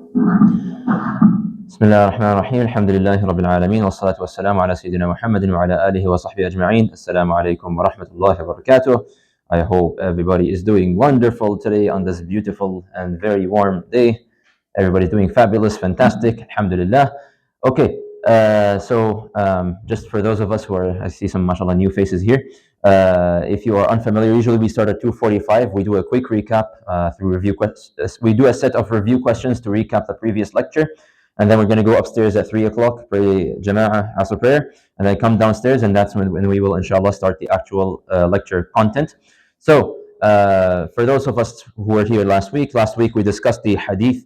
بسم الله الرحمن الرحيم الحمد لله رب العالمين والصلاة والسلام على سيدنا محمد وعلى آله وصحبه أجمعين. Assalamu alaikum wa rahmatullahi wa barakatuh. I hope everybody is doing wonderful today on this beautiful and very warm day. Everybody's doing fabulous, fantastic, alhamdulillah. Okay, just for those of us who are, I see some mashallah new faces here. If you are unfamiliar, usually we start at 2:45. We do a quick recap through review questions. We do a set of review questions to recap the previous lecture. And then we're going to go upstairs at 3 o'clock, pray Jama'ah, Asr prayer, and then come downstairs, and that's when we will, inshallah, start the actual lecture content. So, for those of us who were here last week we discussed the Hadith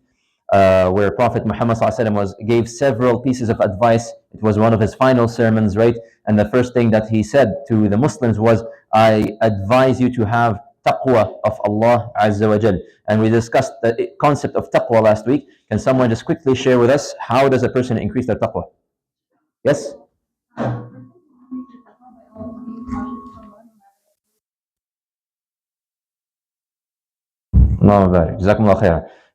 where Prophet Muhammad gave several pieces of advice. It was one of his final sermons, right? And the first thing that he said to the Muslims was, I advise you to have taqwa of Allah Azza wa Jal. And we discussed the concept of taqwa last week. Can someone just quickly share with us, how does a person increase their taqwa? Yes?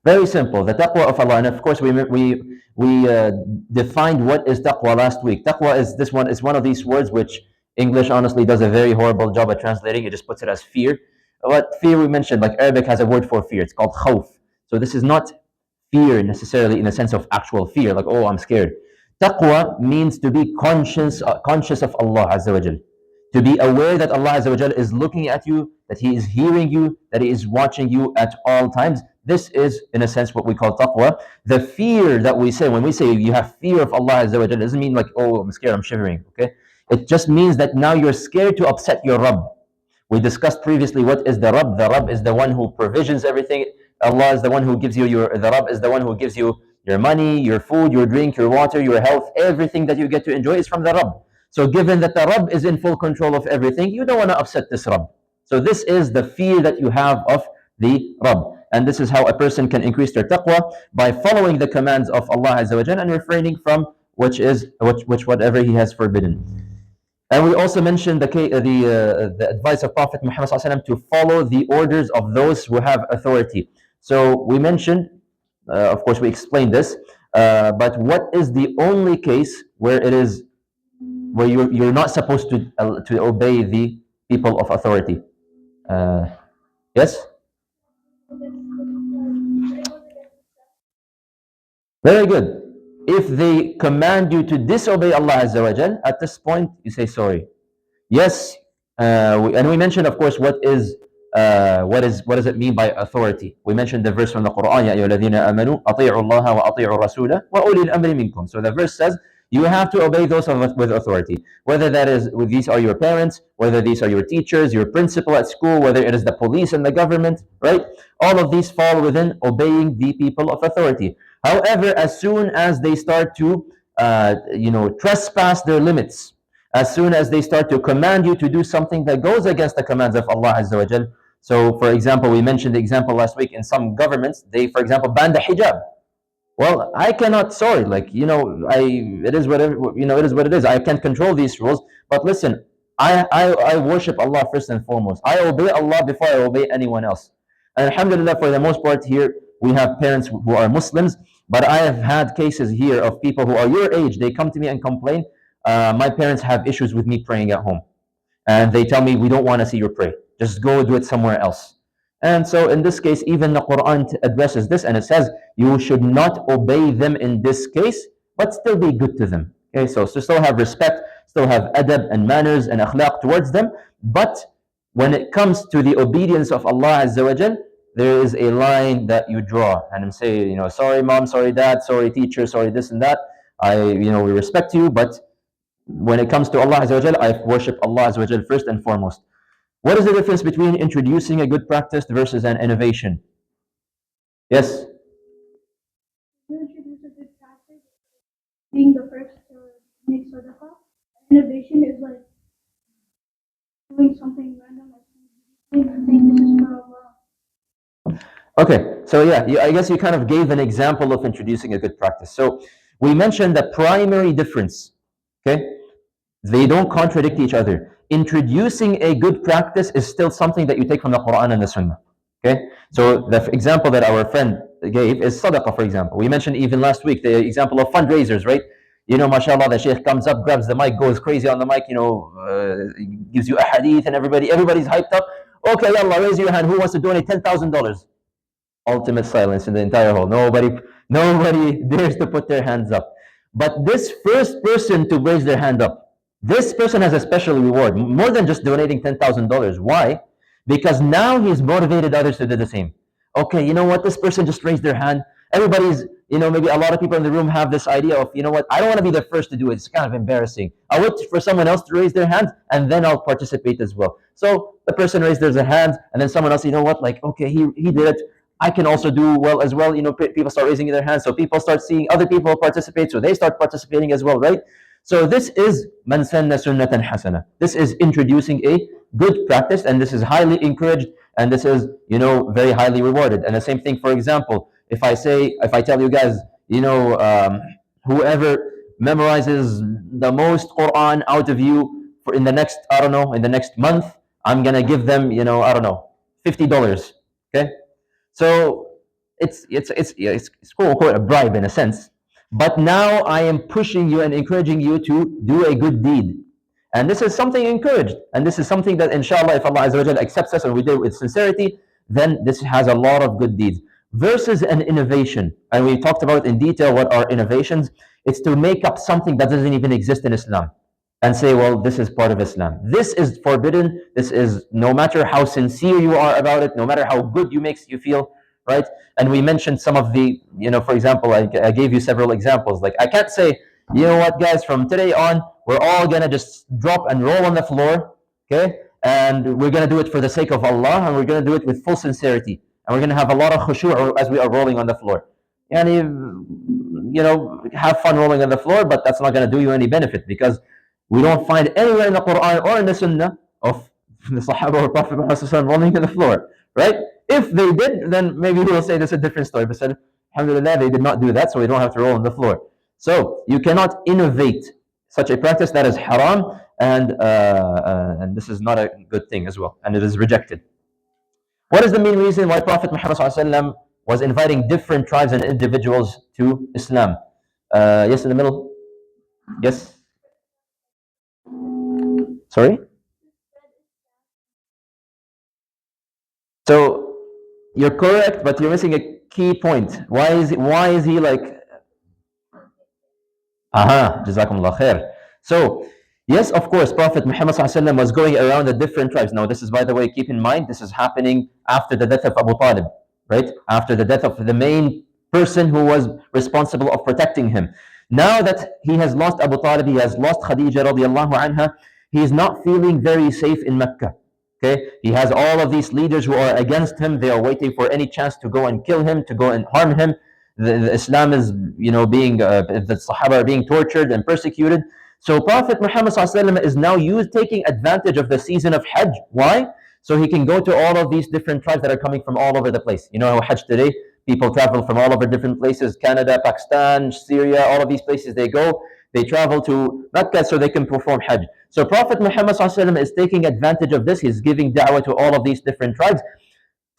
Very simple. The taqwa of Allah, and of course we defined what is taqwa last week. Taqwa is one of these words which English honestly does a very horrible job at translating. It just puts it as fear. What fear we mentioned, like Arabic has a word for fear. It's called khawf. So this is not fear necessarily in the sense of actual fear, like, oh, I'm scared. Taqwa means to be conscious of Allah Azza wa Jal. To be aware that Allah Azza wa Jal is looking at you, that He is hearing you, that He is watching you at all times. This is, in a sense, what we call taqwa. The fear that we say, when we say you have fear of Allah Azza wa Jal, doesn't mean like, oh, I'm scared, I'm shivering, okay? It just means that now you're scared to upset your Rabb. We discussed previously what is the Rabb. The Rabb is the one who provisions everything. Allah is the one who gives you the Rabb is the one who gives you your money, your food, your drink, your water, your health. Everything that you get to enjoy is from the Rabb. So given that the Rabb is in full control of everything, you don't want to upset this Rabb. So this is the fear that you have of the Rabb. And this is how a person can increase their taqwa, by following the commands of Allah Azza wa Jalla and refraining from whatever He has forbidden. And we also mentioned the advice of Prophet Muhammad to follow the orders of those who have authority. So we mentioned, of course we explained this, but what is the only case where you're not supposed to obey the people of authority? Yes? Very good. If they command you to disobey Allah Azza wa Jal, at this point you say sorry. Yes, and we mentioned, of course, what does it mean by authority? We mentioned the verse from the Quran, Ya ayyuhalladhina amanu ati'u Allah wa ati'u Rasulah wa ulil amri minkum. So the verse says you have to obey those with authority, whether these are your parents, whether these are your teachers, your principal at school, whether it is the police and the government, right? All of these fall within obeying the people of authority. However, as soon as they start to trespass their limits, as soon as they start to command you to do something that goes against the commands of Allah Azza wa Jal. So for example, we mentioned the example last week, in some governments, they, for example, ban the hijab. Well, I cannot, sorry, it is what it is. I can't control these rules, but listen, I worship Allah first and foremost. I obey Allah before I obey anyone else. And alhamdulillah, for the most part here, we have parents who are Muslims, but I have had cases here of people who are your age. They come to me and complain, my parents have issues with me praying at home. And they tell me, we don't want to see you pray. Just go do it somewhere else. And so in this case, even the Quran addresses this, and it says, you should not obey them in this case, but still be good to them. Okay, so still have respect, still have adab and manners and akhlaq towards them. But when it comes to the obedience of Allah Azza wa Jal, there is a line that you draw and say, sorry mom, sorry dad, sorry teacher, sorry this and that. We respect you, but when it comes to Allah Azza wa Jal, I worship Allah Azza wa Jal first and foremost. What is the difference between introducing a good practice versus an innovation? Yes? You introduce a good practice, being the first to make sadaqah. Innovation is like doing something random, like saying this is for Allah. Okay, so yeah, I guess you kind of gave an example of introducing a good practice. So we mentioned the primary difference, okay? They don't contradict each other. Introducing a good practice is still something that you take from the Quran and the Sunnah, okay? So the example that our friend gave is sadaqah, for example. We mentioned even last week the example of fundraisers, right? Mashallah, the sheikh comes up, grabs the mic, goes crazy on the mic, gives you a hadith, and everybody's hyped up. Okay, Allah, raise your hand. Who wants to donate $10,000? Ultimate silence in the entire hall. Nobody dares to put their hands up. But this first person to raise their hand up, this person has a special reward, more than just donating $10,000. Why? Because now he's motivated others to do the same. Okay, you know what? This person just raised their hand. Everybody's, maybe a lot of people in the room have this idea of, you know what? I don't want to be the first to do it. It's kind of embarrassing. I'll wait for someone else to raise their hand and then I'll participate as well. So the person raised their hand and then someone else, you know what? Like, okay, he did it. I can also do well as well. People start raising their hands, so people start seeing other people participate, so they start participating as well, right? So this is man sanna sunnatan hasana. This is introducing a good practice, and this is highly encouraged, and this is very highly rewarded. And the same thing, for example, if I tell you guys, whoever memorizes the most Quran out of you for in the next month, I'm gonna give them $50. Okay. So it's quote unquote a bribe in a sense. But now I am pushing you and encouraging you to do a good deed. And this is something encouraged. And this is something that inshallah, if Allah Azza wa Jalla accepts us and we do it with sincerity, then this has a lot of good deeds. Versus an innovation. And we talked about in detail what are innovations. It's to make up something that doesn't even exist in Islam and say, well, this is part of Islam. This is forbidden. This is, no matter how sincere you are about it, no matter how good you makes you feel, right? And we mentioned some of the, for example, I gave you several examples. Like, I can't say, you know what, guys, from today on, we're all going to just drop and roll on the floor, okay? And we're going to do it for the sake of Allah, and we're going to do it with full sincerity. And we're going to have a lot of khushu' as we are rolling on the floor. And, have fun rolling on the floor, but that's not going to do you any benefit, because we don't find anywhere in the Quran or in the Sunnah of the Sahaba or Prophet Muhammad rolling on the floor, right? If they did, then maybe we will say that's a different story. But said, alhamdulillah, they did not do that, so we don't have to roll on the floor. So you cannot innovate such a practice. That is haram, and this is not a good thing as well, and it is rejected. What is the main reason why Prophet Muhammad ﷺ was inviting different tribes and individuals to Islam? Yes, in the middle. Yes. Sorry? So you're correct, but you're missing a key point. Why is he like Jazakumullah khair. So yes, of course, Prophet Muhammad ﷺ was going around the different tribes. Now this is, by the way, keep in mind, this is happening after the death of Abu Talib, right? After the death of the main person who was responsible of protecting him. Now that he has lost Abu Talib, he has lost Khadija radiallahu anha, he is not feeling very safe in Mecca. Okay, he has all of these leaders who are against him. They are waiting for any chance to go and kill him, to go and harm him. The Islam is, being the Sahaba are being tortured and persecuted. So Prophet Muhammad ﷺ is now taking advantage of the season of Hajj. Why? So he can go to all of these different tribes that are coming from all over the place. You know how Hajj today, people travel from all over different places, Canada, Pakistan, Syria, all of these places they go. They travel to Mecca so they can perform Hajj. So Prophet Muhammad ﷺ is taking advantage of this. He's giving da'wah to all of these different tribes.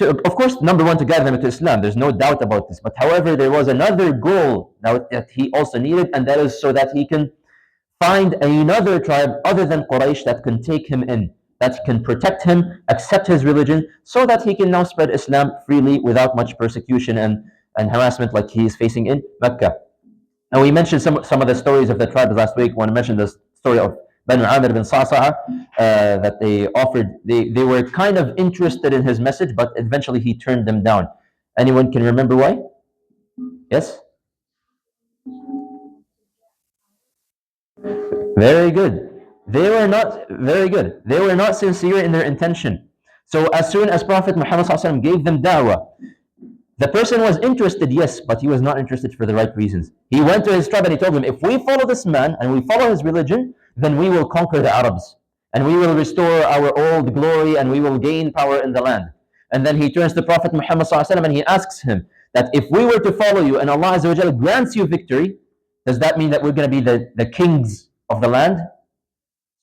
Of course, number one, to guide them into Islam. There's no doubt about this. But however, there was another goal that he also needed, and that is so that he can find another tribe other than Quraysh that can take him in, that can protect him, accept his religion, so that he can now spread Islam freely without much persecution and harassment like he is facing in Mecca. And we mentioned some of the stories of the tribes last week. When I mentioned the story of Banu Amir bin Sa'sa'a, that they were kind of interested in his message, but eventually he turned them down. Anyone can remember why? Yes? Very good. They were not sincere in their intention. So as soon as Prophet Muhammad ﷺ gave them da'wah, the person was interested, yes, but he was not interested for the right reasons. He went to his tribe and he told them, if we follow this man and we follow his religion, then we will conquer the Arabs and we will restore our old glory and we will gain power in the land. And then he turns to Prophet Muhammad ﷺ and he asks him that if we were to follow you and Allah Azza wa Jalla grants you victory, does that mean that we're going to be the kings of the land?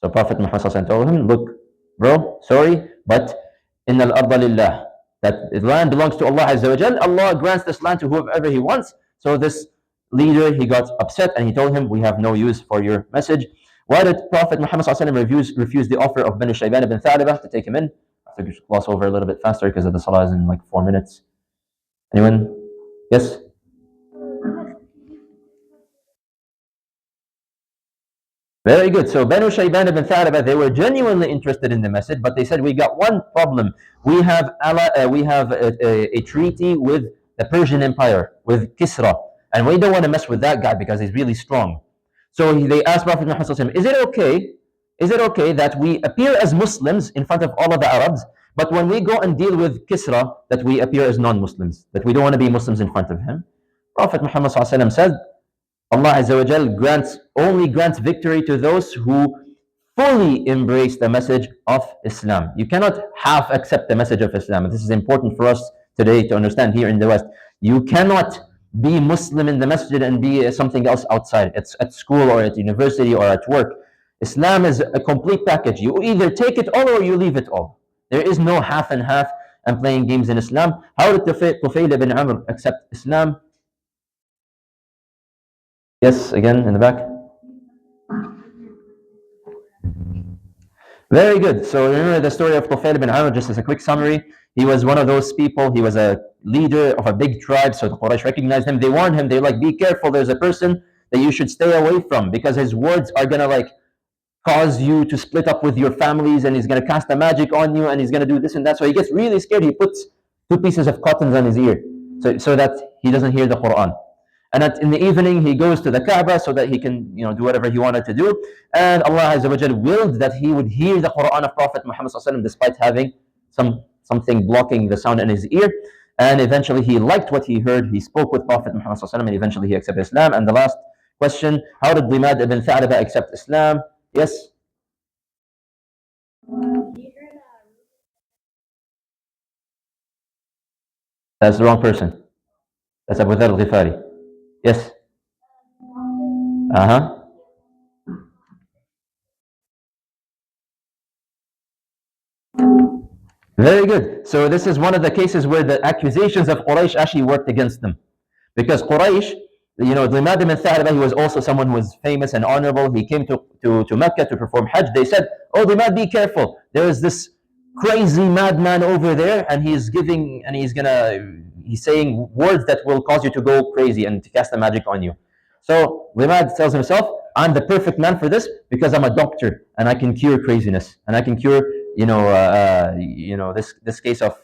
So Prophet Muhammad ﷺ told him, look, bro, sorry, but inna al-arda lillah. that the land belongs to Allah Azza wa Jal. Allah grants this land to whoever He wants. So this leader, he got upset and he told him, we have no use for your message. Why did Prophet Muhammad refuse the offer of Banu Shayban ibn Tha'labah to take him in? I have to gloss over a little bit faster because the salah is in like 4 minutes. Anyone? Yes? Very good. So Banu Shayban ibn Tha'labah, they were genuinely interested in the message, but they said, we got one problem. We have a treaty with the Persian Empire, with Kisra, and we don't want to mess with that guy because he's really strong. So they asked Prophet Muhammad, is it okay that we appear as Muslims in front of all of the Arabs, but when we go and deal with Kisra, that we appear as non-Muslims, that we don't want to be Muslims in front of him? Prophet Muhammad said, Allah Azza wa Jal only grants victory to those who fully embrace the message of Islam. You cannot half accept the message of Islam. And this is important for us today to understand here in the West. You cannot be Muslim in the masjid and be something else outside. It's at school or at university or at work. Islam is a complete package. You either take it all or you leave it all. There is no half and half and playing games in Islam. How did Tufayl ibn Amr accept Islam? Yes, again in the back. Very good. So remember the story of Tufayl ibn Amr, just as a quick summary. He was one of those people, he was a leader of a big tribe, so the Quraysh recognized him. They warned him, they're like, be careful, there's a person that you should stay away from because his words are going to like cause you to split up with your families, and he's going to cast a magic on you, and he's going to do this and that. So he gets really scared. He puts 2 pieces of cotton on his ear so that he doesn't hear the Quran. And in the evening, he goes to the Kaaba so that he can, do whatever he wanted to do. And Allah Azza wa Jal willed that he would hear the Quran of Prophet Muhammad despite having something blocking the sound in his ear. And eventually, he liked what he heard. He spoke with Prophet Muhammad and eventually he accepted Islam. And the last question: how did Dimad ibn Tha'labah accept Islam? Yes. That's the wrong person. That's Abu Dharr al-Ghifari. Yes. Very good. So this is one of the cases where the accusations of Quraysh actually worked against them. Because Quraysh, Dimad ibn Tha'labah, he was also someone who was famous and honorable. He came to Mecca to perform Hajj. They said, oh, Dimad, be careful. There is this crazy madman over there, and he's saying words that will cause you to go crazy and to cast a magic on you. So Dimad tells himself, I'm the perfect man for this because I'm a doctor and I can cure craziness and I can cure this case of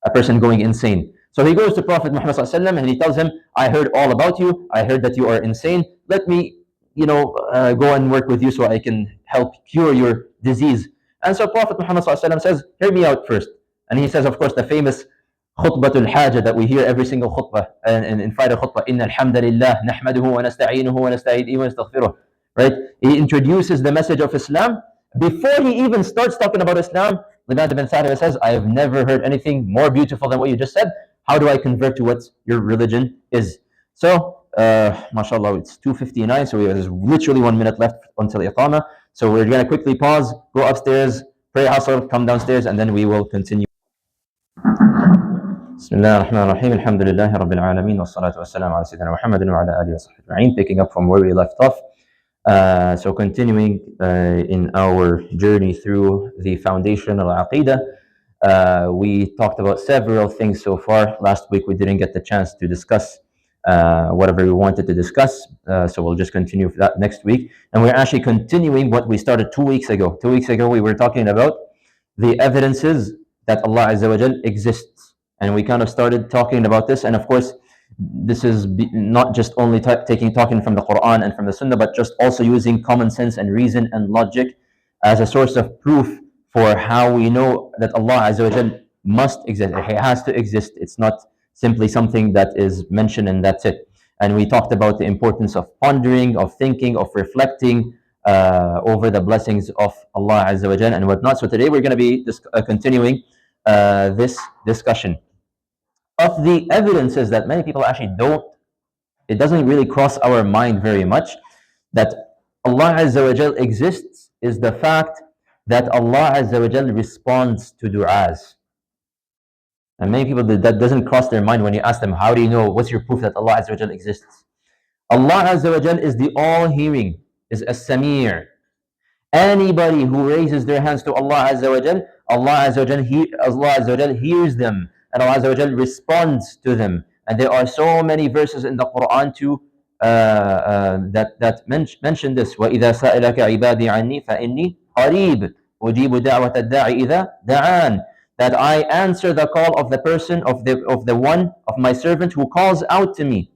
a person going insane. So he goes to Prophet Muhammad and he tells him, I heard all about you. I heard that you are insane. Let me, go and work with you so I can help cure your disease. And so Prophet Muhammad says, hear me out first. And he says, of course, the famous khutbatul hajah that we hear every single khutbah and in Friday khutbah, Inna alhamdulillah, nahmaduhu wa nasta'inuhu wa nasta'idihi wa nastaghfiruh. Right? He introduces the message of Islam. Before he even starts talking about Islam, Dimad ibn Tha'labah says, I have never heard anything more beautiful than what you just said. How do I convert to what your religion is? So, mashallah, it's 2:59, so there's literally 1 minute left until Iqamah. So we're going to quickly pause, go upstairs, pray Asr, come downstairs, and then we will continue. Bismillah ar-Rahman ar-Rahim, alhamdulillahi rabbil alameen, wa salatu wa salam ala sayyidina Muhammadin wa ala alihi wa sahbihi ajma'in. Picking up from where we left off. So continuing in our journey through the foundation of Aqeedah, we talked about several things so far. Last week we didn't get the chance to discuss whatever we wanted to discuss, so we'll just continue that next week. And we're actually continuing what we started 2 weeks ago. 2 weeks ago we were talking about the evidences that Allah Azza wa Jal exists. And we kind of started talking about this, and of course this is not just only talking from the Quran and from the Sunnah, but just also using common sense and reason and logic as a source of proof for how we know that Allah Azza wa Jal must exist. He has to exist. It's not simply something that is mentioned and that's it. And we talked about the importance of pondering, of thinking, of reflecting over the blessings of Allah Azza wa Jal and whatnot. So today we're going to be continuing this discussion of the evidences that many people actually it doesn't really cross our mind very much, that Allah Azza wa Jal exists, is the fact that Allah Azza wa Jal responds to du'as. And many people, that doesn't cross their mind when you ask them, how do you know, what's your proof that Allah Azza wa Jal exists? Allah Azza wa Jal is the all-hearing, is as-Samir. Anybody who raises their hands to Allah Azza wa Jal, Allah Azza wa Jal hears them, and Allah Azza wa Jal responds to them. And there are so many verses in the Quran to that mention this. وَإِذَا سَأَلَكَ عِبَادِي عَنِّي فَإِنِّي قَرِيبٌ أُجِيبُ دَعْوَةَ الدَّاعِ إِذَا دَعَانِ. That I answer the call of the person, of the one, of my servant who calls out to me.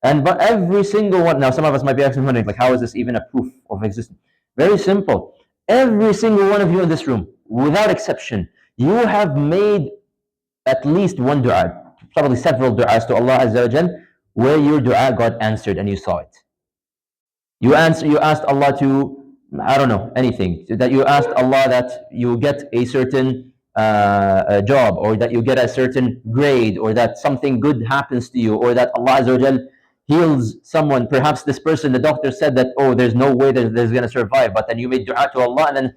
And but every single one, now some of us might be asking, wondering, like, how is this even a proof of existence? Very simple. Every single one of you in this room, without exception, you have made at least one dua, probably several du'as to Allah Azza wa Jal, where your dua got answered and you saw it. You asked Allah to, I don't know, anything. That you asked Allah that you get a certain job, or that you get a certain grade, or that something good happens to you, or that Allah Azza wa Jal heals someone. Perhaps this person, the doctor said that, oh, there's no way that there's going to survive, but then you made dua to Allah, and then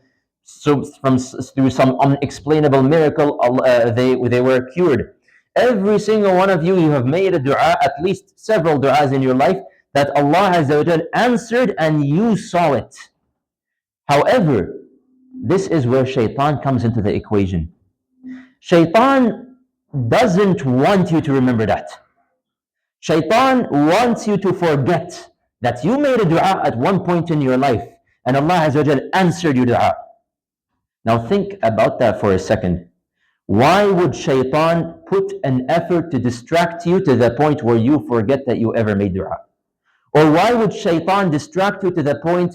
through some unexplainable miracle, they were cured. Every single one of you, you have made a dua, at least several duas in your life, that Allah Azza wa Jal answered and you saw it. However, this is where shaitan comes into the equation. Shaitan doesn't want you to remember that. Shaitan wants you to forget that you made a dua at one point in your life and Allah Azza wa Jal answered your dua. Now think about that for a second. Why would shaitan put an effort to distract you to the point where you forget that you ever made dua? Or why would shaitan distract you to the point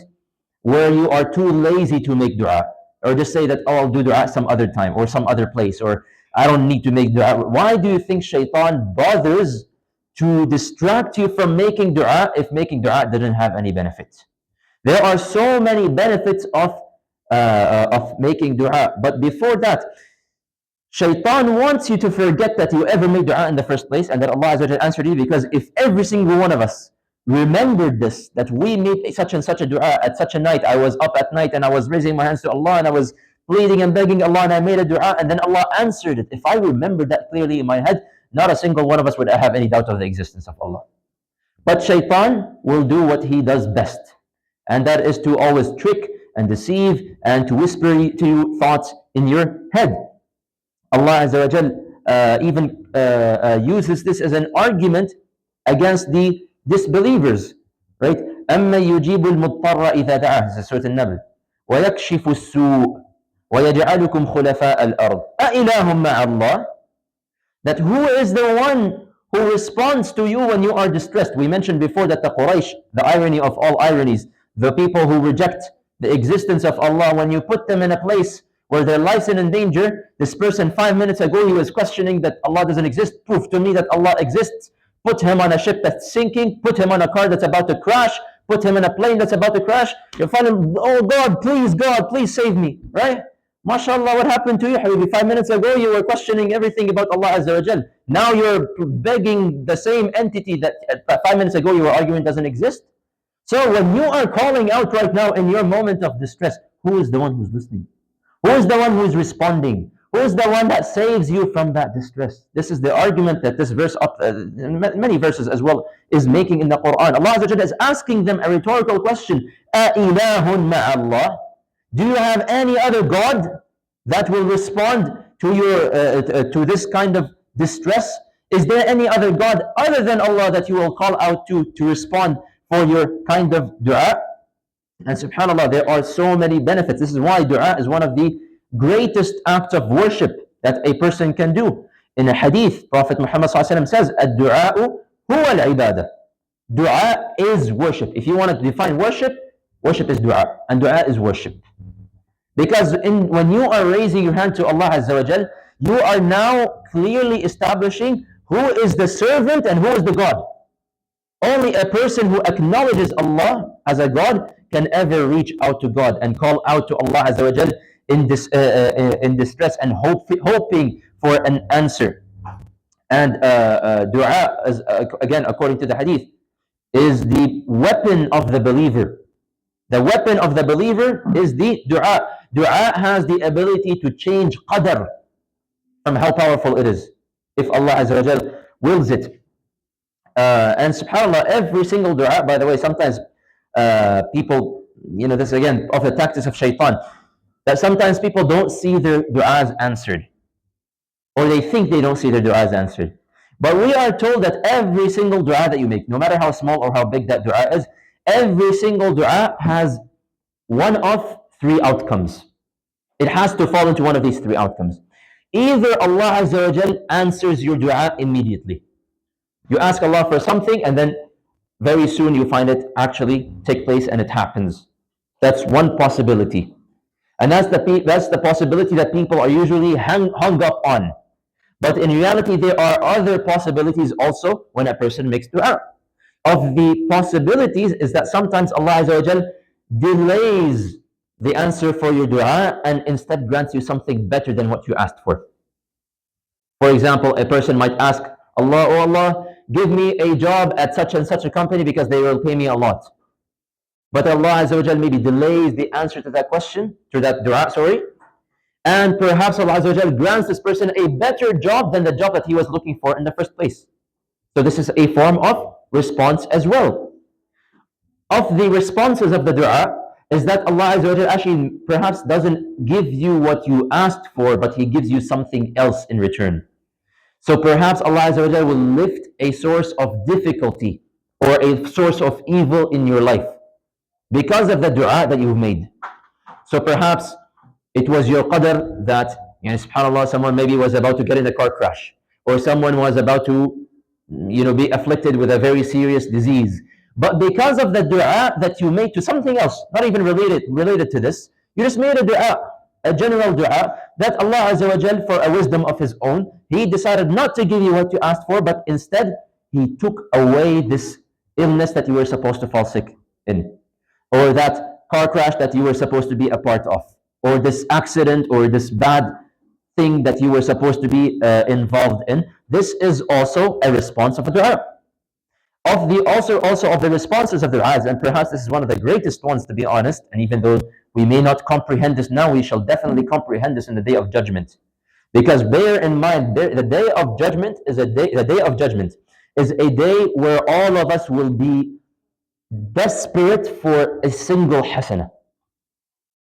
where you are too lazy to make dua? Or just say that, oh, I'll do dua some other time or some other place, or I don't need to make dua. Why do you think shaitan bothers to distract you from making dua if making dua didn't have any benefit? There are so many benefits of making dua. But before that, shaitan wants you to forget that you ever made dua in the first place and that Allah Azza wa Jalla answered you, because if every single one of us remembered this, that we made such and such a dua at such a night, I was up at night and I was raising my hands to Allah and I was pleading and begging Allah and I made a dua and then Allah answered it. If I remembered that clearly in my head, not a single one of us would have any doubt of the existence of Allah. But shaitan will do what he does best, and that is to always trick and deceive and to whisper to you thoughts in your head. Allah Azza wa Jal even uses this as an argument against the disbelievers, right? أَمَّن يُجِيبُ الْمُضْطَرَّ إِذَا دَعَاهُ, this is Surah An-Naml, وَيَكْشِفُ السُّوءَ وَيَجْعَلُكُمْ خُلَفَاءَ الْأَرْضِ أَإِلَهٌ مَعَ اللَّهِ. That who is the one who responds to you when you are distressed? We mentioned before that the Quraysh, the irony of all ironies, the people who reject the existence of Allah, when you put them in a place where their lives are in danger, this person 5 minutes ago he was questioning that Allah doesn't exist, prove to me that Allah exists. Put him on a ship that's sinking, put him on a car that's about to crash, put him in a plane that's about to crash. You find him, oh God, please save me, right? MashaAllah, what happened to you, Habibi? 5 minutes ago you were questioning everything about Allah Azza wa Jal. Now you're begging the same entity that 5 minutes ago you were arguing doesn't exist. So when you are calling out right now in your moment of distress, who is the one who's listening? Who is the one who is responding? Who is the one that saves you from that distress? This is the argument that this verse, many verses as well, is making in the Quran. Allah Azza wa Jalla is asking them a rhetorical question. أَإِلَهٌ مَعَ اللَّهِ. Do you have any other God that will respond to your to this kind of distress? Is there any other God other than Allah that you will call out to respond for your kind of dua? And subhanAllah, there are so many benefits. This is why dua is one of the greatest acts of worship that a person can do. In a hadith, Prophet Muhammad says, "Ad-du'a'u huwa al-ibadah." Dua is worship. If you want to define worship, worship is dua, and dua is worship. Because when you are raising your hand to Allah Azza wa Jal, you are now clearly establishing who is the servant and who is the God. Only a person who acknowledges Allah as a God can ever reach out to God and call out to Allah Azza wa Jal in distress and hoping for an answer. And dua, is, again, according to the hadith, is the weapon of the believer. The weapon of the believer is the dua. Dua has the ability to change qadr from how powerful it is. if Allah Azza wa Jal wills it. And subhanAllah, every single dua, by the way, sometimes people, this again of the tactics of shaitan, that sometimes people don't see their du'as answered, or they think they don't see their du'as answered. But we are told that every single dua that you make, no matter how small or how big that dua is, every single dua has one of three outcomes. It has to fall into one of these three outcomes. Either Allah Azza wa Jal answers your dua immediately. You ask Allah for something, and then very soon you find it actually take place and it happens. That's one possibility. And that's the possibility that people are usually hung up on. But in reality, there are other possibilities also when a person makes dua. Of the possibilities is that sometimes Allah Azza wa Jal delays the answer for your dua and instead grants you something better than what you asked for. For example, a person might ask Allah, oh Allah, give me a job at such and such a company because they will pay me a lot. But Allah Azza wa Jal maybe delays the answer to that question, to that dua, and perhaps Allah Azza wa Jal grants this person a better job than the job that he was looking for in the first place. So this is a form of response as well. Of the responses of the dua is that Allah Azza wa Jal actually perhaps doesn't give you what you asked for, but He gives you something else in return. So perhaps Allah Azza wa Jal will lift a source of difficulty or a source of evil in your life because of the dua that you've made. So perhaps it was your qadr that, subhanAllah, someone maybe was about to get in a car crash, or someone was about to, be afflicted with a very serious disease. But because of the dua that you made to something else, not even related to this, you just made a dua, a general dua, that Allah Azza wa Jal, for a wisdom of His own, He decided not to give you what you asked for, but instead He took away this illness that you were supposed to fall sick in, or that car crash that you were supposed to be a part of, or this accident or this bad thing that you were supposed to be involved in. This is also a response of a dua. Also of the responses of the du'as, and perhaps this is one of the greatest ones, to be honest, and even though we may not comprehend this now, we shall definitely comprehend this in the Day of Judgment. Because bear in mind, the Day of Judgment is a day where all of us will be desperate for a single hasanah.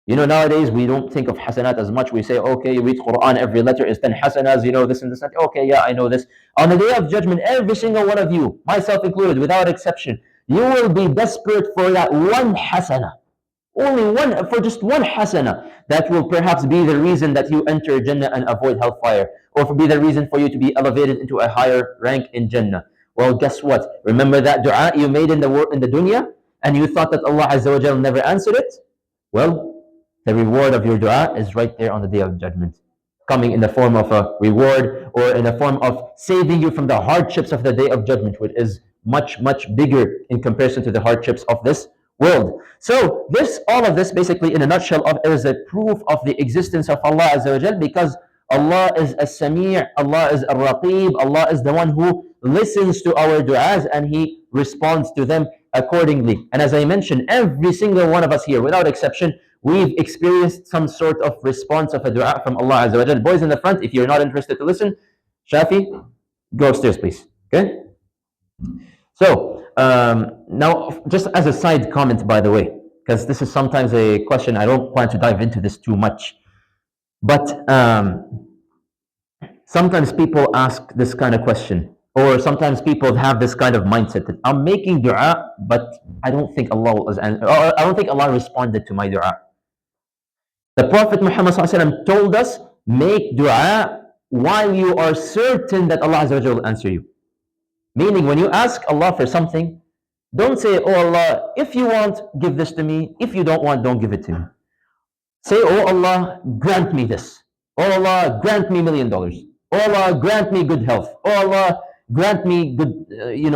Nowadays we don't think of hasanat as much. We say, okay, you read Quran, every letter is 10 hasanahs, this and this. Okay, yeah, I know this. On the Day of Judgment, every single one of you, myself included, without exception, you will be desperate for that one hasanah. Only one, for just one hasanah, that will perhaps be the reason that you enter Jannah and avoid hellfire, or be the reason for you to be elevated into a higher rank in Jannah. Well, guess what? Remember that dua you made in the dunya, and you thought that Allah Azza wa Jal never answered it? Well, the reward of your dua is right there on the Day of Judgment, coming in the form of a reward, or in the form of saving you from the hardships of the Day of Judgment, which is much, much bigger in comparison to the hardships of this world. So all of this basically in a nutshell is a proof of the existence of Allah Azza wa Jal, because Allah is as-Sami', Allah is ar-Raqib, Allah is the one who listens to our du'as and He responds to them accordingly. And as I mentioned, every single one of us here, without exception, we've experienced some sort of response of a dua from Allah Azza wa Jal. Boys in the front, if you're not interested to listen, Shafi, go upstairs, please. Okay? So, now, just as a side comment, by the way, because this is sometimes a question, I don't plan to dive into this too much, but sometimes people ask this kind of question, or sometimes people have this kind of mindset that I'm making dua, but I don't think Allah responded to my dua. The Prophet Muhammad ﷺ told us, make dua while you are certain that Allah Azza wa Jalla will answer you. Meaning, when you ask Allah for something, don't say, oh Allah, if you want, give this to me. If you don't want, don't give it to me. Say, oh Allah, grant me this. Oh Allah, grant me $1 million. Oh Allah, grant me good health. Oh Allah, grant me good,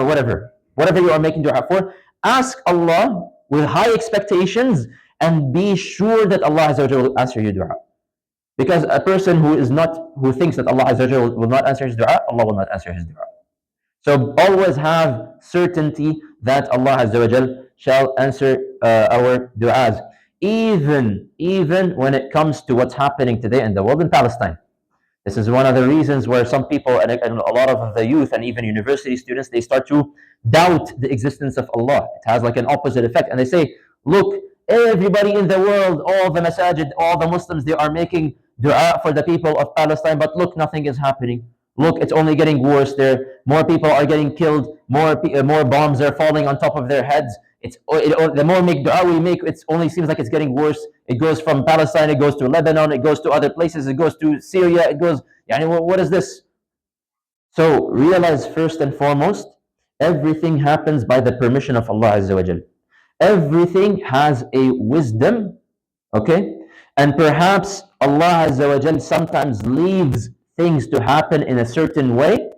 whatever you are making dua for. Ask Allah with high expectations, and be sure that Allah Azza wa Jalla will answer your dua. Because a person who thinks that Allah Azza wa Jalla will not answer his dua, Allah will not answer his dua. So always have certainty that Allah Azza wa Jalla shall answer our du'as, even when it comes to what's happening today in the world in Palestine. This is one of the reasons where some people and a lot of the youth and even university students, they start to doubt the existence of Allah. It has like an opposite effect. And they say, look, everybody in the world, all the masajid, all the Muslims, they are making dua for the people of Palestine, but look, nothing is happening. Look, it's only getting worse there. More people are getting killed. More bombs are falling on top of their heads. The more make dua we make, it only seems like it's getting worse. It goes from Palestine, it goes to Lebanon, it goes to other places, it goes to Syria, it goes. What is this? So realize first and foremost, everything happens by the permission of Allah Azza wa Jal. Everything has a wisdom, okay? And perhaps Allah Azza wa Jal sometimes leaves things to happen in a certain way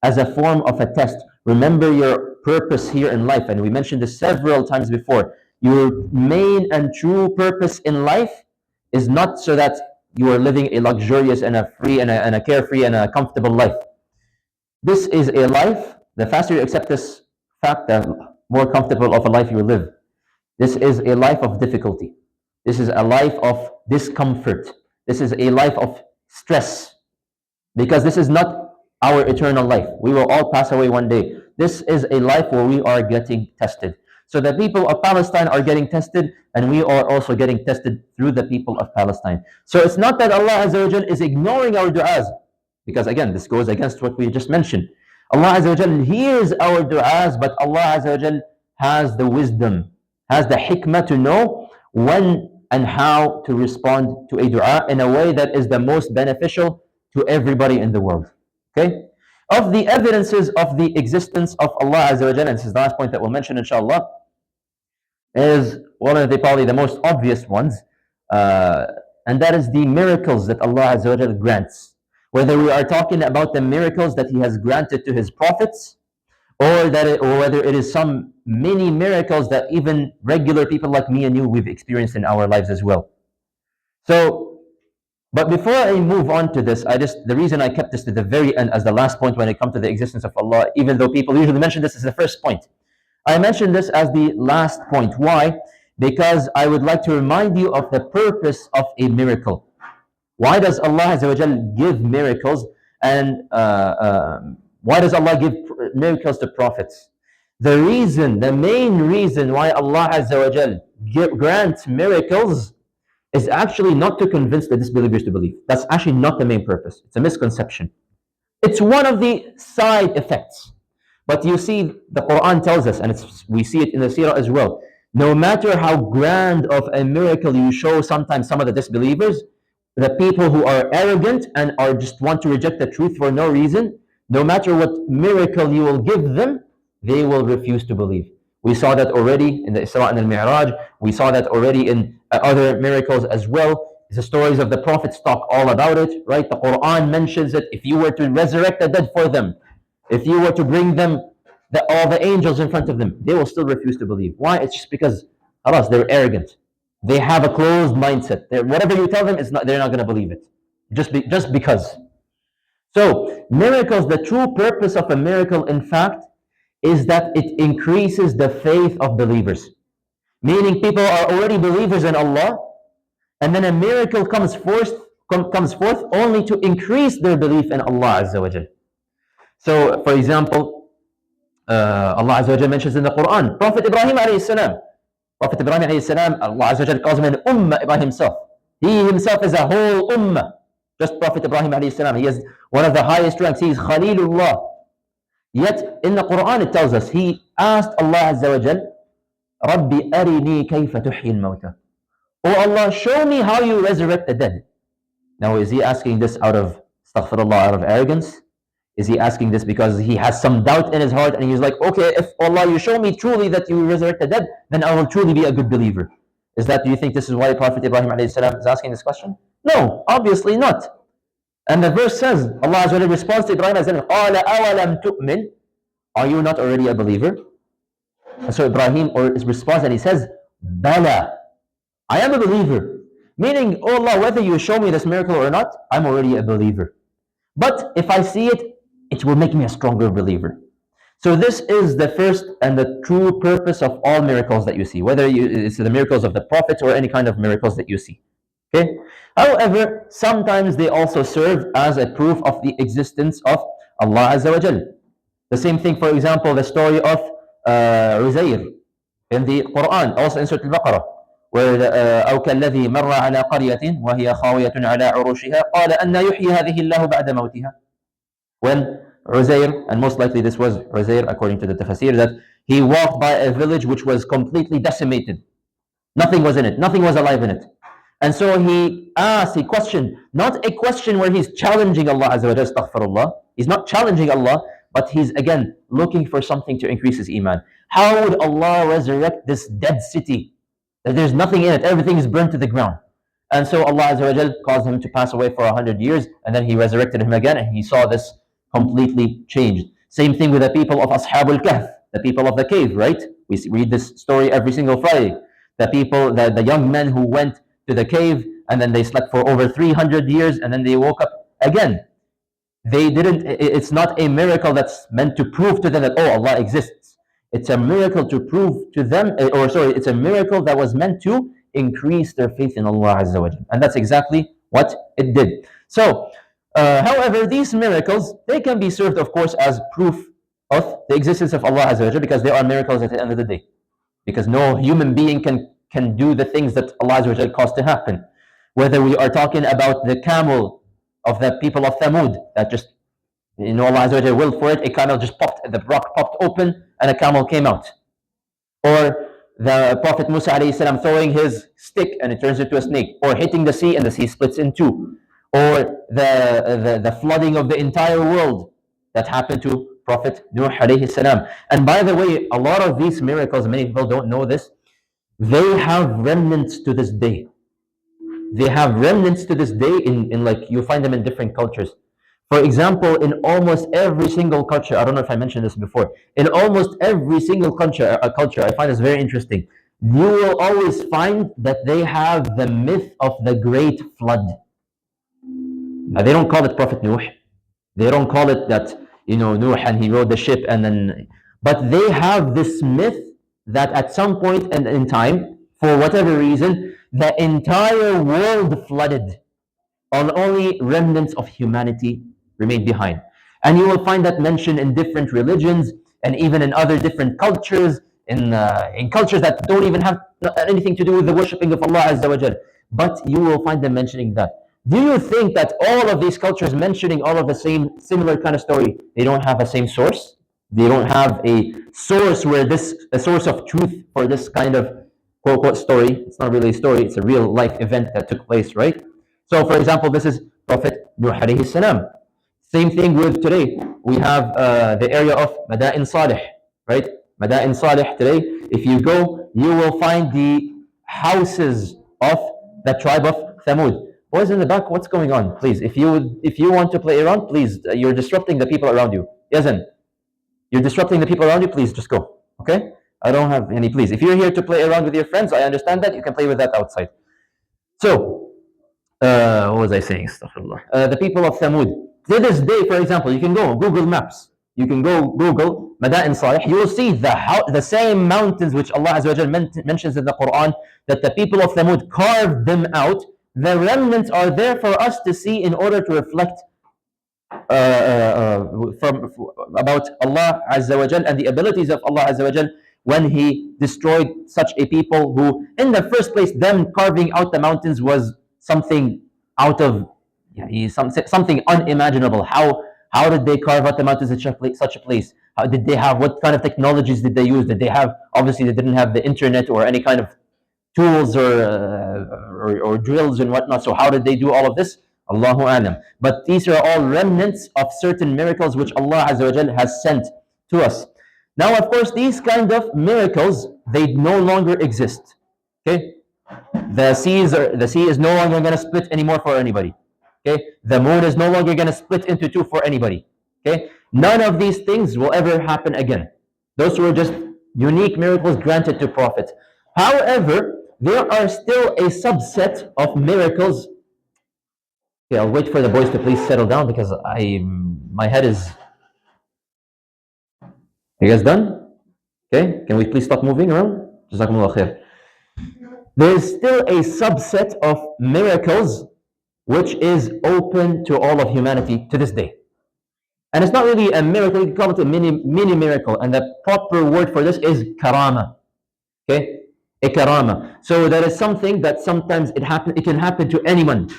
as a form of a test. Remember your purpose here in life, and we mentioned this several times before. Your main and true purpose in life is not so that you are living a luxurious and a free and a carefree and a comfortable life. This is a life, the faster you accept this fact, the more comfortable of a life you will live. This is a life of difficulty. This is a life of discomfort. This is a life of stress. Because this is not our eternal life. We will all pass away one day. This is a life where we are getting tested. So the people of Palestine are getting tested, and we are also getting tested through the people of Palestine. So it's not that Allah Azza wa Jal is ignoring our du'as, because again, this goes against what we just mentioned. Allah Azza wa Jal hears our du'as, but Allah Azza wa Jal has the wisdom, has the hikmah to know when and how to respond to a du'a in a way that is the most beneficial to everybody in the world. Okay? Of the evidences of the existence of Allah Azza wa Jal, and this is the last point that we'll mention inshallah, is one of probably the most obvious ones, and that is the miracles that Allah Azza wa Jal grants. Whether we are talking about the miracles that He has granted to His prophets, or whether it is some mini miracles that even regular people like me and you, we've experienced in our lives as well. So, but before I move on to this, the reason I kept this to the very end as the last point when it comes to the existence of Allah, even though people usually mention this as the first point, I mentioned this as the last point. Why? Because I would like to remind you of the purpose of a miracle. Why does Allah Azza wa Jal give miracles, and why does Allah give miracles to prophets? The main reason why Allah Azza wa Jal grants miracles is actually not to convince the disbelievers to believe. That's actually not the main purpose. It's a misconception. It's one of the side effects. But you see, the Quran tells us, and we see it in the Seerah as well, no matter how grand of a miracle you show sometimes some of the disbelievers, the people who are arrogant and are just want to reject the truth for no reason, no matter what miracle you will give them, they will refuse to believe. We saw that already in the Isra and al-Mi'raj. We saw that already in other miracles as well. The stories of the prophets talk all about it, right? The Quran mentions it. If you were to resurrect the dead for them, if you were to bring them all the angels in front of them, they will still refuse to believe. Why? It's just because, alas, they're arrogant. They have a closed mindset. Whatever you tell them, they're not going to believe it. Just because. So, miracles, the true purpose of a miracle, in fact, is that it increases the faith of believers. Meaning people are already believers in Allah, and then a miracle comes forth only to increase their belief in Allah Azza wa Jal. So, for example, Allah Azza wa Jal mentions in the Quran, Prophet Ibrahim alayhi salam. Prophet Ibrahim alayhi salam, Allah Azza wa Jal calls him an ummah by himself. He himself is a whole ummah. Just Prophet Ibrahim alayhi salam. He is one of the highest ranks. He is Khalilullah. Yet in the Quran it tells us, he asked Allah Azza wa Jal, Rabbi arini kayfa tuhyi al-mawta. Oh Allah, show me how you resurrect the dead. Now is he asking this out of, astaghfirullah, out of arrogance? Is he asking this because he has some doubt in his heart and he's like, okay, if Allah, you show me truly that you resurrect the dead, then I will truly be a good believer. Do you think this is why Prophet Ibrahim alayhi salam is asking this question? No, obviously not. And the verse says, Allah Azza wa Jalla responds to Ibrahim as قَالَ أَوَلَمْ تُؤْمِنْ. Are you not already a believer? And so Ibrahim responds and he says, Bala, I am a believer. Meaning, oh Allah, whether you show me this miracle or not, I'm already a believer. But if I see it, it will make me a stronger believer. So this is the first and the true purpose of all miracles that you see, whether it's the miracles of the prophets or any kind of miracles that you see. Okay. However, sometimes they also serve as a proof of the existence of Allah Azza wa Jal. The same thing, for example, the story of Uzair in the Quran, also in Surah Al-Baqarah, where أو كالذي مر على قرية وهي خاوية على عروشها قال أن يحيي هذه الله بعد موتها. When Uzair, and most likely this was Uzair according to the tafsir, that he walked by a village which was completely decimated. Nothing was in it, nothing was alive in it. And so he asked, he questioned, not a question where he's challenging Allah Azza wa Jalla, astaghfirullah. He's not challenging Allah, but he's again looking for something to increase his iman. How would Allah resurrect this dead city? That there's nothing in it, everything is burnt to the ground. And so Allah Azza wa Jalla caused him to pass away for 100 years, and then he resurrected him again, and he saw this completely changed. Same thing with the people of Ashabul Kahf, the people of the cave, right? We read this story every single Friday. The people, the young men who went to the cave, and then they slept for over 300 years, and then they woke up again. They didn't, it's not a miracle that's meant to prove to them that, oh, Allah exists. It's a miracle to prove to them, or sorry, it's a miracle that was meant to increase their faith in Allah Azza wa Jalla. And that's exactly what it did. So, however, these miracles, they can be served, of course, as proof of the existence of Allah Azza wa Jalla, because they are miracles at the end of the day. Because no human being can do the things that Allah Azza wa Jalla caused to happen. Whether we are talking about the camel of the people of Thamud, that just, Allah Azza wa Jalla willed for it, a camel just popped, the rock popped open, and a camel came out. Or the Prophet Musa alayhi salam throwing his stick and it turns into a snake, or hitting the sea and the sea splits in two, or the flooding of the entire world that happened to Prophet Nuh alayhi salam. And by the way, a lot of these miracles, many people don't know this, they have remnants to this day. They have remnants to this day in like, you find them in different cultures. For example, in almost every single culture, I don't know if I mentioned this before, in almost every single culture, I find this very interesting. You will always find that they have the myth of the great flood. Now, they don't call it Prophet Nuh. They don't call it that, Nuh and he rode the ship and then, but they have this myth that at some point in time, for whatever reason, the entire world flooded, and only remnants of humanity remained behind. And you will find that mentioned in different religions and even in other different cultures, in cultures that don't even have anything to do with the worshipping of Allah Azza wa Jal. But you will find them mentioning that. Do you think that all of these cultures mentioning all of the same similar kind of story, they don't have a same source? They don't have a source a source of truth for this kind of quote unquote story. It's not really a story, it's a real life event that took place, right? So for example, this is Prophet Nuh alayhi salam. Same thing with today. We have the area of Mada'in Salih, right? Mada'in Salih today, if you go, you will find the houses of the tribe of Thamud. Boys in the back, what's going on? Please, if you want to play around, please, you're disrupting the people around you. Yazan, you're disrupting the people around you, please just go. Okay? I don't have any please. If you're here to play around with your friends, I understand that. You can play with that outside. So, what was I saying? Astaghfirullah. The people of Thamud. To this day, for example, you can go on Google Maps. You can go Google Mada'in Salih. You will see the same mountains which Allah Azza wa Jal mentions in the Quran, that the people of Thamud carved them out. The remnants are there for us to see in order to reflect about Allah Azza wa Jal and the abilities of Allah Azza wa Jal when He destroyed such a people who, in the first place, them carving out the mountains was something out of something unimaginable. How did they carve out the mountains in such a place? How did they have? What kind of technologies did they use? Did they have? Obviously, they didn't have the internet or any kind of tools or drills and whatnot. So how did they do all of this? Allahu alam. But these are all remnants of certain miracles which Allah Azza wa Jal has sent to us. Now, of course, these kind of miracles, they no longer exist. Okay, the sea is no longer going to split anymore for anybody. Okay, the moon is no longer going to split into two for anybody. Okay, none of these things will ever happen again. Those were just unique miracles granted to prophets. However, there are still a subset of miracles. Okay, I'll wait for the boys to please settle down because my head is. You guys done? Okay, can we please stop moving around? Jazakumullah khair. there is still a subset of miracles which is open to all of humanity to this day. And it's not really a miracle, you can call it a mini miracle. And the proper word for this is karama. Okay? A karama. So that is something that sometimes it can happen to anyone.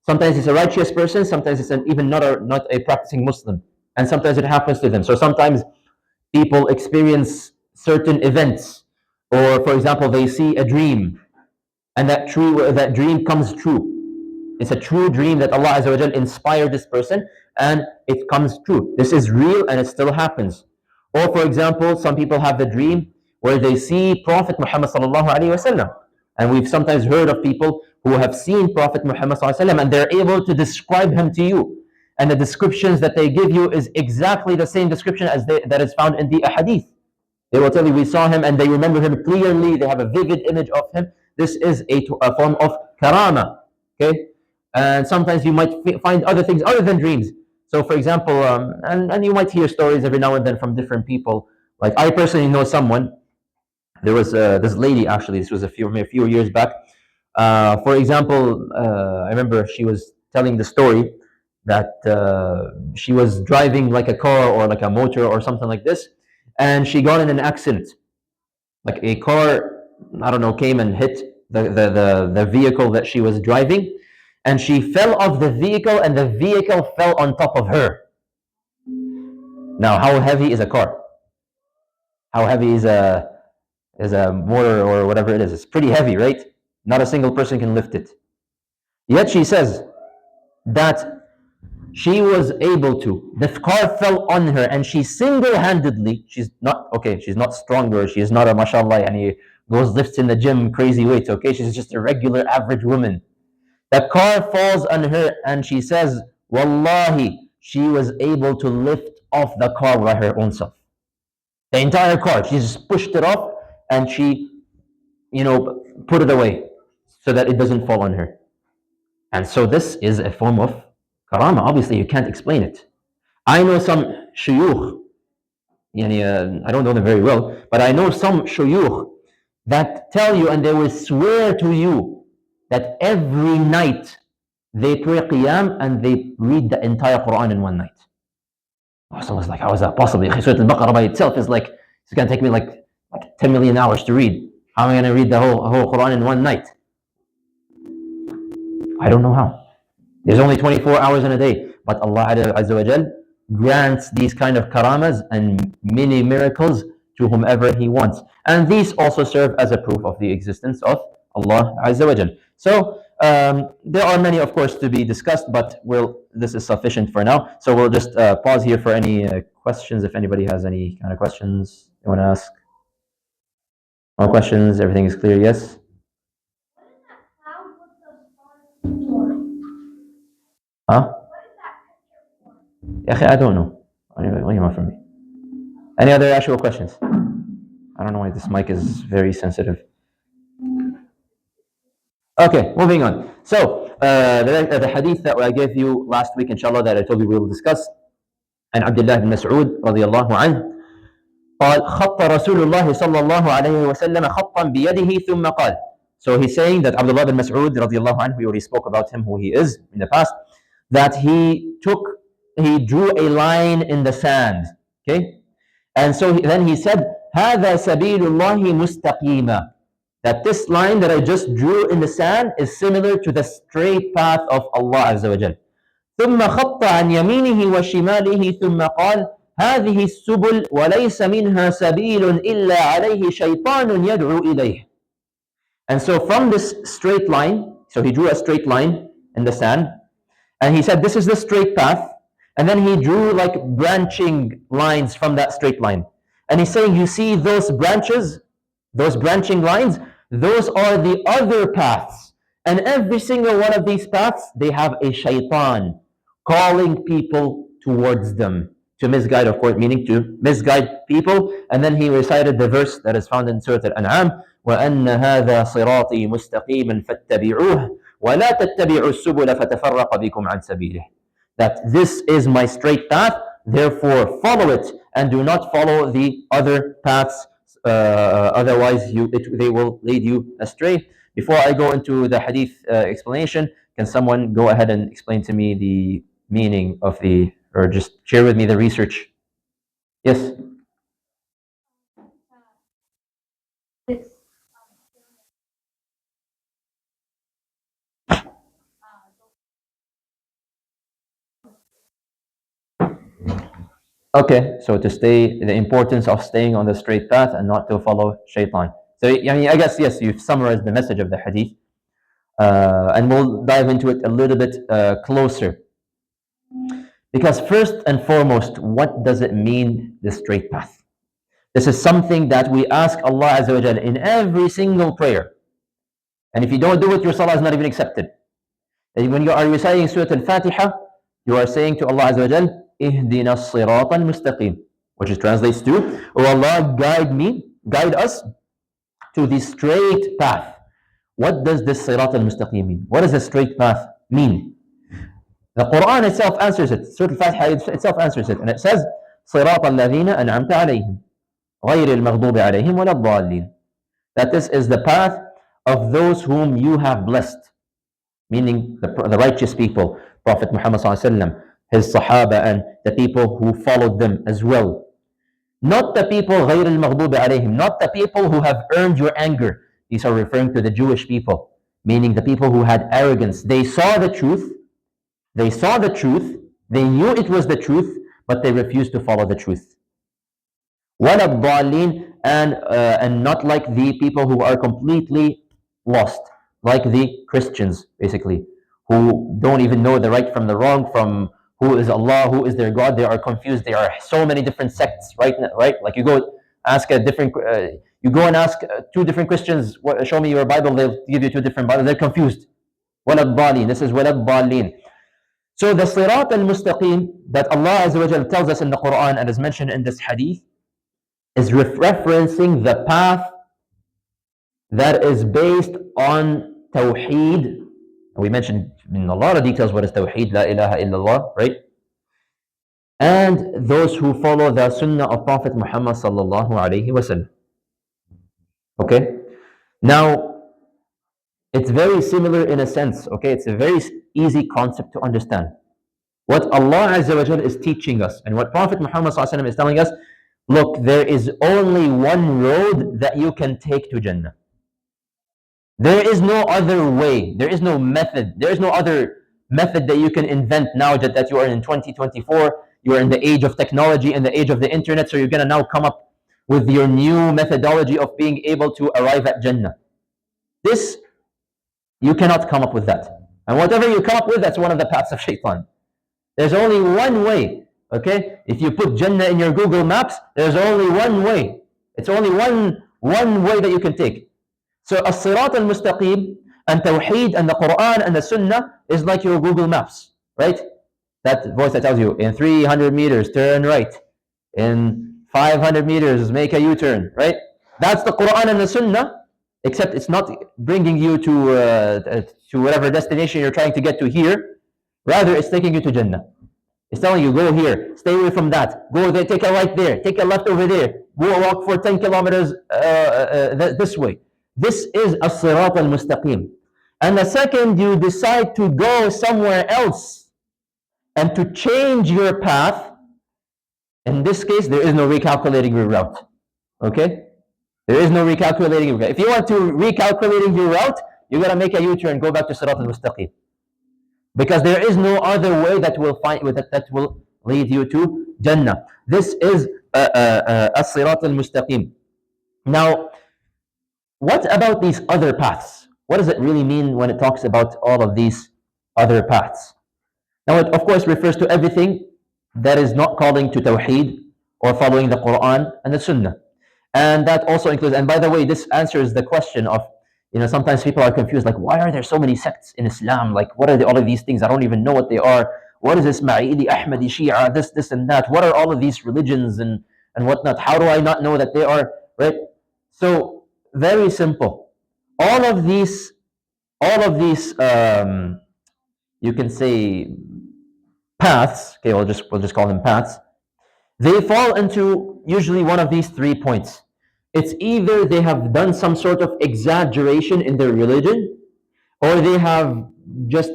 Sometimes it's a righteous person, sometimes it's even not a practicing Muslim. And sometimes it happens to them. So sometimes people experience certain events, or for example, they see a dream, and that dream comes true. It's a true dream that Allah Azza wa Jal inspired this person, and it comes true. This is real, and it still happens. Or for example, some people have the dream where they see Prophet Muhammad sallallahu alaihi wasallam, and we've sometimes heard of people who have seen Prophet Muhammad sallallahu alaihi wasallam, and they're able to describe him to you. And the descriptions that they give you is exactly the same description as that is found in the Hadith. They will tell you, we saw him, and they remember him clearly. They have a vivid image of him. This is a form of karama. Okay, and sometimes you might find other things other than dreams. So, for example, and you might hear stories every now and then from different people. Like I personally know someone. There was this lady, actually. This was a few years back. For example, I remember she was telling the story that she was driving like a car or like a motor or something like this, and she got in an accident. Like a car, I don't know, came and hit the vehicle that she was driving, and she fell off the vehicle, and the vehicle fell on top of her. Now, how heavy is a car? How heavy is a motor or whatever it is? It's pretty heavy, right? Not a single person can lift it. Yet she says that she was able to. The car fell on her, and she single-handedly. She's not stronger. She is not a mashallah, and he lifts in the gym crazy weights. Okay, she's just a regular average woman. The car falls on her, and she says, Wallahi, she was able to lift off the car by her own self. The entire car, she just pushed it off, and she, put it away so that it doesn't fall on her. And so this is a form of karama. Obviously, you can't explain it. I know some shuyukh, I don't know them very well, but I know some shuyukh that tell you, and they will swear to you, that every night they pray qiyam and they read the entire Quran in one night. Someone's like, how is that possible? Surah Al-Baqarah by itself is like, it's going to take me like 10 million hours to read. How am I going to read the whole Quran in one night? I don't know how. There's only 24 hours in a day, but Allah Azza wa Jal grants these kind of karamas and mini miracles to whomever He wants. And these also serve as a proof of the existence of Allah Azza wa Jal. So there are many, of course, to be discussed, but this is sufficient for now. So we'll just pause here for any questions, if anybody has any kind of questions they want to ask. No questions? Everything is clear? Yes? Huh? I don't know. What do you want from me? Any other actual questions? I don't know why this mic is very sensitive. Okay, moving on. So the hadith that I gave you last week, inshallah, that I told you we will discuss, عن عبد الله بن مسعود رضي الله عنه قال خط رسول الله صلى الله عليه وسلم خطا بيده ثم قال. So he's saying that Abdullah bin Mas'ud رضي الله عنه, we already spoke about him, who he is in the past, that he drew a line in the sand. Okay, and so then he said, هذا سبيل الله مستقيما. That this line that I just drew in the sand is similar to the straight path of Allah Azza wa Jal. ثم خط عن يمينه وشماله ثم قال هذه السبل وليس منها سبيل إلا عليه شيطان يدعو إليه. And so from this straight line, so he drew a straight line in the sand, and he said this is the straight path, and then he drew like branching lines from that straight line. And he's saying, you see those branches, those branching lines, those are the other paths. And every single one of these paths, they have a shaitan calling people towards them. To misguide, of course, meaning to misguide people. And then he recited the verse that is found in Surah Al-An'am, وَأَنَّ هَذَا صِرَاطِي مُسْتَقِيمًا فَاتَّبِعُوهُ وَلَا تَتَّبِعُوا السُّبُلَ فَتَفَرَّقَ بِكُمْ عَنْ سَبِيلِهِ. That this is my straight path, therefore follow it, and do not follow the other paths otherwise they will lead you astray. Before I go into the hadith explanation, can someone go ahead and explain to me the meaning of the, or just share with me the research? Yes. This Okay, so to stay, the importance of staying on the straight path and not to follow shaitan. So, I mean, I guess, yes, you've summarized the message of the hadith, and we'll dive into it a little bit closer. Because, first and foremost, what does it mean, the straight path? This is something that we ask Allah Azza wa Jalla in every single prayer. And if you don't do it, your salah is not even accepted. And when you are reciting Surah Al-Fatiha, you are saying to Allah Azza wa Jal, Ihdina as-sirata al-mustaqim, which translates to, Oh Allah, guide us to the straight path. What does this sirat al-mustaqim mean? What does the straight path mean? The Quran itself answers it. Surah Al-Fatiha itself answers it. And it says, صراط الذين أنعمت عليهم غير المغضوب عليهم ولا الضالين. That this is the path of those whom you have blessed, meaning the righteous people, Prophet Muhammad ﷺ, his Sahaba, and the people who followed them as well. Not the people غير المغضوب عليهم, not the people who have earned your anger. These are referring to the Jewish people, meaning the people who had arrogance. They saw the truth, they knew it was the truth, but they refused to follow the truth. ولا الضالين, and not like the people who are completely lost, like the Christians, basically, who don't even know the right from the wrong, from who is Allah, who is their God. They are confused. There are so many different sects, right? Like you go ask two different Christians, show me your Bible, they'll give you two different Bibles. They're confused. وَلَا الضَّالِينَ. This is وَلَا الضَّالِينَ. So the sirat al-mustaqim that Allah Azza wa Jalla tells us in the Quran and is mentioned in this hadith is referencing the path that is based on Tawheed. We mentioned in a lot of details what is Tawheed, La ilaha illallah, right? And those who follow the Sunnah of Prophet Muhammad sallallahu alaihi wasallam. Okay? Now, it's very similar in a sense, okay? It's a very easy concept to understand. What Allah Azza wa Jalla is teaching us and what Prophet Muhammad sallallahu alaihi wasallam is telling us, look, there is only one road that you can take to Jannah. There is no other way. There is no method. There is no other method that you can invent now that you are in 2024. You are in the age of technology and the age of the internet. So you're going to now come up with your new methodology of being able to arrive at Jannah. This, you cannot come up with that. And whatever you come up with, that's one of the paths of shaitan. There's only one way. Okay? If you put Jannah in your Google Maps, there's only one way. It's only one way that you can take. So as-sirat al-mustaqim and Tawheed and the Quran and the Sunnah is like your Google Maps, right? That voice that tells you, in 300 meters, turn right. In 500 meters, make a U-turn, right? That's the Quran and the Sunnah, except it's not bringing you to whatever destination you're trying to get to here. Rather, it's taking you to Jannah. It's telling you, go here, stay away from that, go there, take a right there, take a left over there, go walk for 10 kilometers this way. This is as-sirat al-mustaqim. And the second you decide to go somewhere else and to change your path, in this case, there is no recalculating your route. Okay? There is no recalculating your route. If you want to recalculating your route, you got to make a U-turn, go back to sirat al-mustaqim. Because there is no other way that will lead you to Jannah. This is as-sirat al-mustaqim. Now, what about these other paths? What does it really mean when it talks about all of these other paths? Now, it of course refers to everything that is not calling to Tawheed or following the Quran and the Sunnah. And that also includes, and by the way, this answers the question of, sometimes people are confused, like, why are there so many sects in Islam? Like, what are all of these things? I don't even know what they are. What is Ismaili, Ahmadi, Shia, this and that? What are all of these religions and whatnot? How do I not know that they are, right? So, very simple. All of these, you can say paths. Okay, we'll just call them paths. They fall into usually one of these 3 points. It's either they have done some sort of exaggeration in their religion, or they have just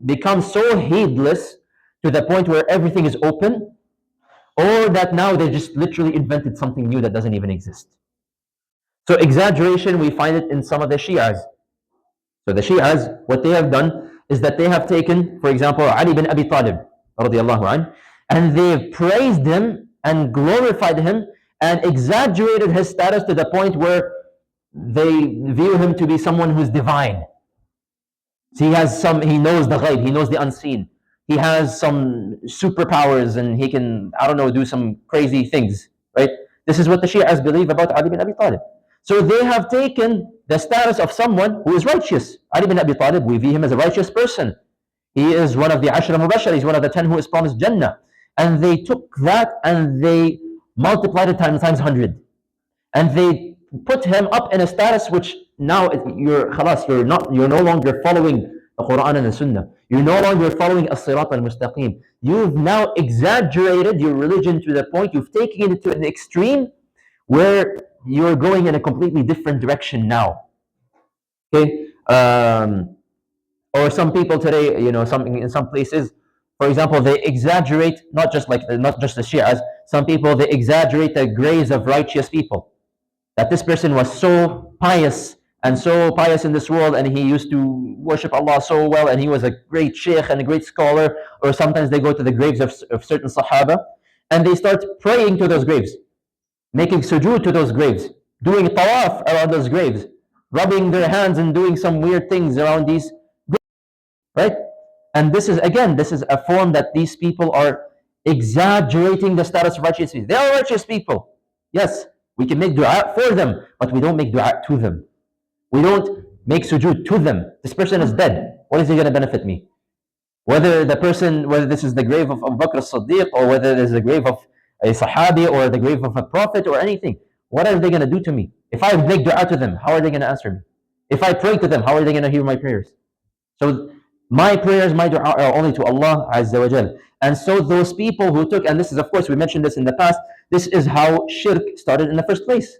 become so heedless to the point where everything is open, or that now they just literally invented something new that doesn't even exist. So exaggeration, we find it in some of the Shias. So the Shias, what they have done is that they have taken, for example, Ali bin Abi Talib, radiallahu anh, and they've praised him and glorified him and exaggerated his status to the point where they view him to be someone who's divine. So he knows the ghaib, he knows the unseen. He has some superpowers and he can, I don't know, do some crazy things, right? This is what the Shias believe about Ali bin Abi Talib. So they have taken the status of someone who is righteous. Ali bin Abi Talib, we view him as a righteous person. He is one of the Ashra Mubashar, he's one of the 10 who is promised Jannah. And they took that and they multiplied it times 100. And they put him up in a status which now you're no longer following the Quran and the Sunnah. You're no longer following as-sirat al-mustaqim. You've now exaggerated your religion to the point you've taken it to an extreme where you're going in a completely different direction now. Okay, or some people today, in some places, for example, they exaggerate not just the Shias. Some people they exaggerate the graves of righteous people. That this person was so pious and so pious in this world, and he used to worship Allah so well, and he was a great sheikh and a great scholar. Or sometimes they go to the graves of certain Sahaba, and they start praying to those graves, making sujood to those graves, doing tawaf around those graves, rubbing their hands and doing some weird things around these graves, right? And this is a form that these people are exaggerating the status of righteous people. They are righteous people. Yes, we can make dua for them, but we don't make dua to them. We don't make sujood to them. This person is dead. What is he going to benefit me? Whether this is the grave of Abu Bakr as-Siddiq, or whether this is the grave of a Sahabi, or the grave of a prophet, or anything, what are they going to do to me? If I make dua to them, how are they going to answer me? If I pray to them, how are they going to hear my prayers? So my prayers, my dua are only to Allah Azza wa Jal. And so those people who took, and this is, of course, we mentioned this in the past, this is how shirk started in the first place.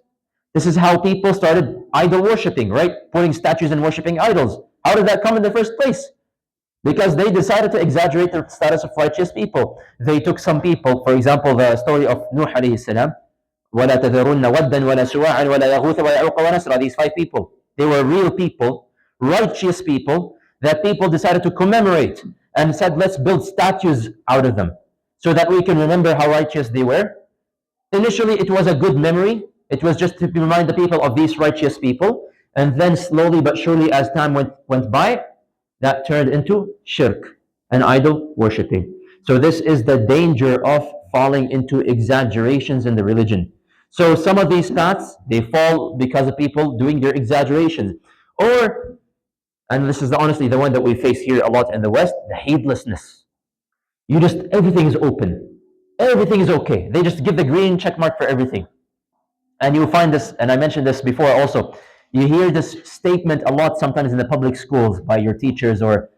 This is how people started idol worshipping, right? Putting statues and worshipping idols. How did that come in the first place? Because they decided to exaggerate the status of righteous people. They took some people, for example, the story of Nuh alayhi salam, وَلَا تَذَرُنَّ وَدًّا وَلَا سُوَاعًا وَلَا يَغُوثَ وَيَعُوقَ وَنَسْرًا. These 5 people, they were real people, righteous people, that people decided to commemorate and said, let's build statues out of them so that we can remember how righteous they were. Initially, it was a good memory. It was just to remind the people of these righteous people. And then slowly but surely, as time went by, that turned into shirk and idol worshipping. So this is the danger of falling into exaggerations in the religion. So some of these paths, they fall because of people doing their exaggerations. Or, and this is honestly the one that we face here a lot in the West, the heedlessness. Everything is open. Everything is okay. They just give the green check mark for everything. And you find this, and I mentioned this before also, you hear this statement a lot sometimes in the public schools by your teachers or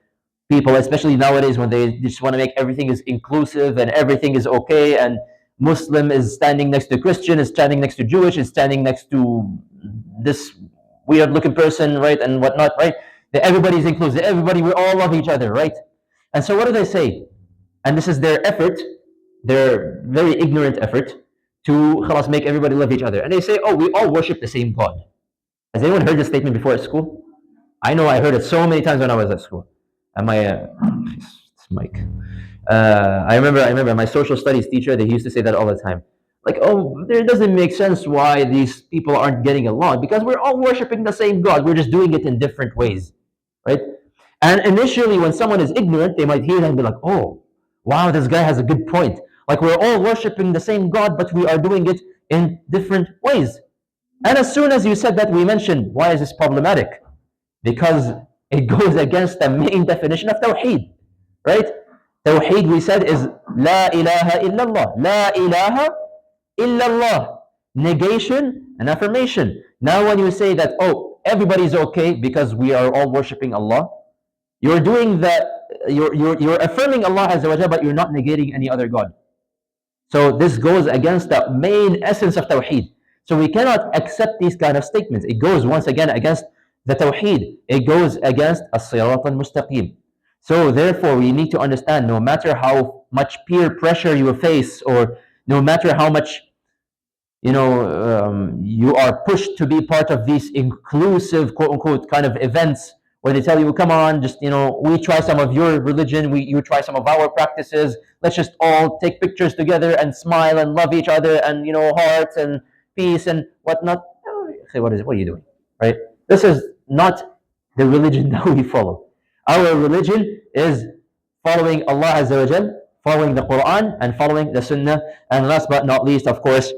people, especially nowadays when they just want to make everything is inclusive and everything is okay, and Muslim is standing next to Christian, is standing next to Jewish, is standing next to this weird looking person, right, and whatnot, right? That everybody's inclusive, we all love each other, right? And so what do they say? And this is their effort, their very ignorant effort, to make everybody love each other. And they say, oh, we all worship the same God. Has anyone heard this statement before at school? I know I heard it so many times when I was at school. And my mic. I remember my social studies teacher, they used to say that all the time. Like, oh, it doesn't make sense why these people aren't getting along, because we're all worshiping the same God. We're just doing it in different ways, right? And initially, when someone is ignorant, they might hear that and be like, oh, wow, this guy has a good point. Like, we're all worshiping the same God, but we are doing it in different ways. And as soon as you said that, we mentioned, why is this problematic? Because it goes against the main definition of Tawheed, right? Tawheed, we said, is La ilaha illallah. La ilaha illallah. Negation and affirmation. Now when you say that, oh, everybody's okay because we are all worshipping Allah, you're doing that, you're affirming Allah Azza wa Jalla, but you're not negating any other God. So this goes against the main essence of Tawheed. So we cannot accept these kind of statements. It goes once again against the Tawheed. It goes against as-sirat al-mustaqim. So therefore, we need to understand, no matter how much peer pressure you face, or no matter how much you are pushed to be part of these inclusive, quote unquote, kind of events where they tell you, come on, just, we try some of your religion, you try some of our practices, let's just all take pictures together and smile and love each other, and, hearts and peace and whatnot. Say, what are you doing? Right? This is not the religion that we follow. Our religion is following Allah Azza wa Jal, following the Quran, and following the Sunnah, and last but not least, of course,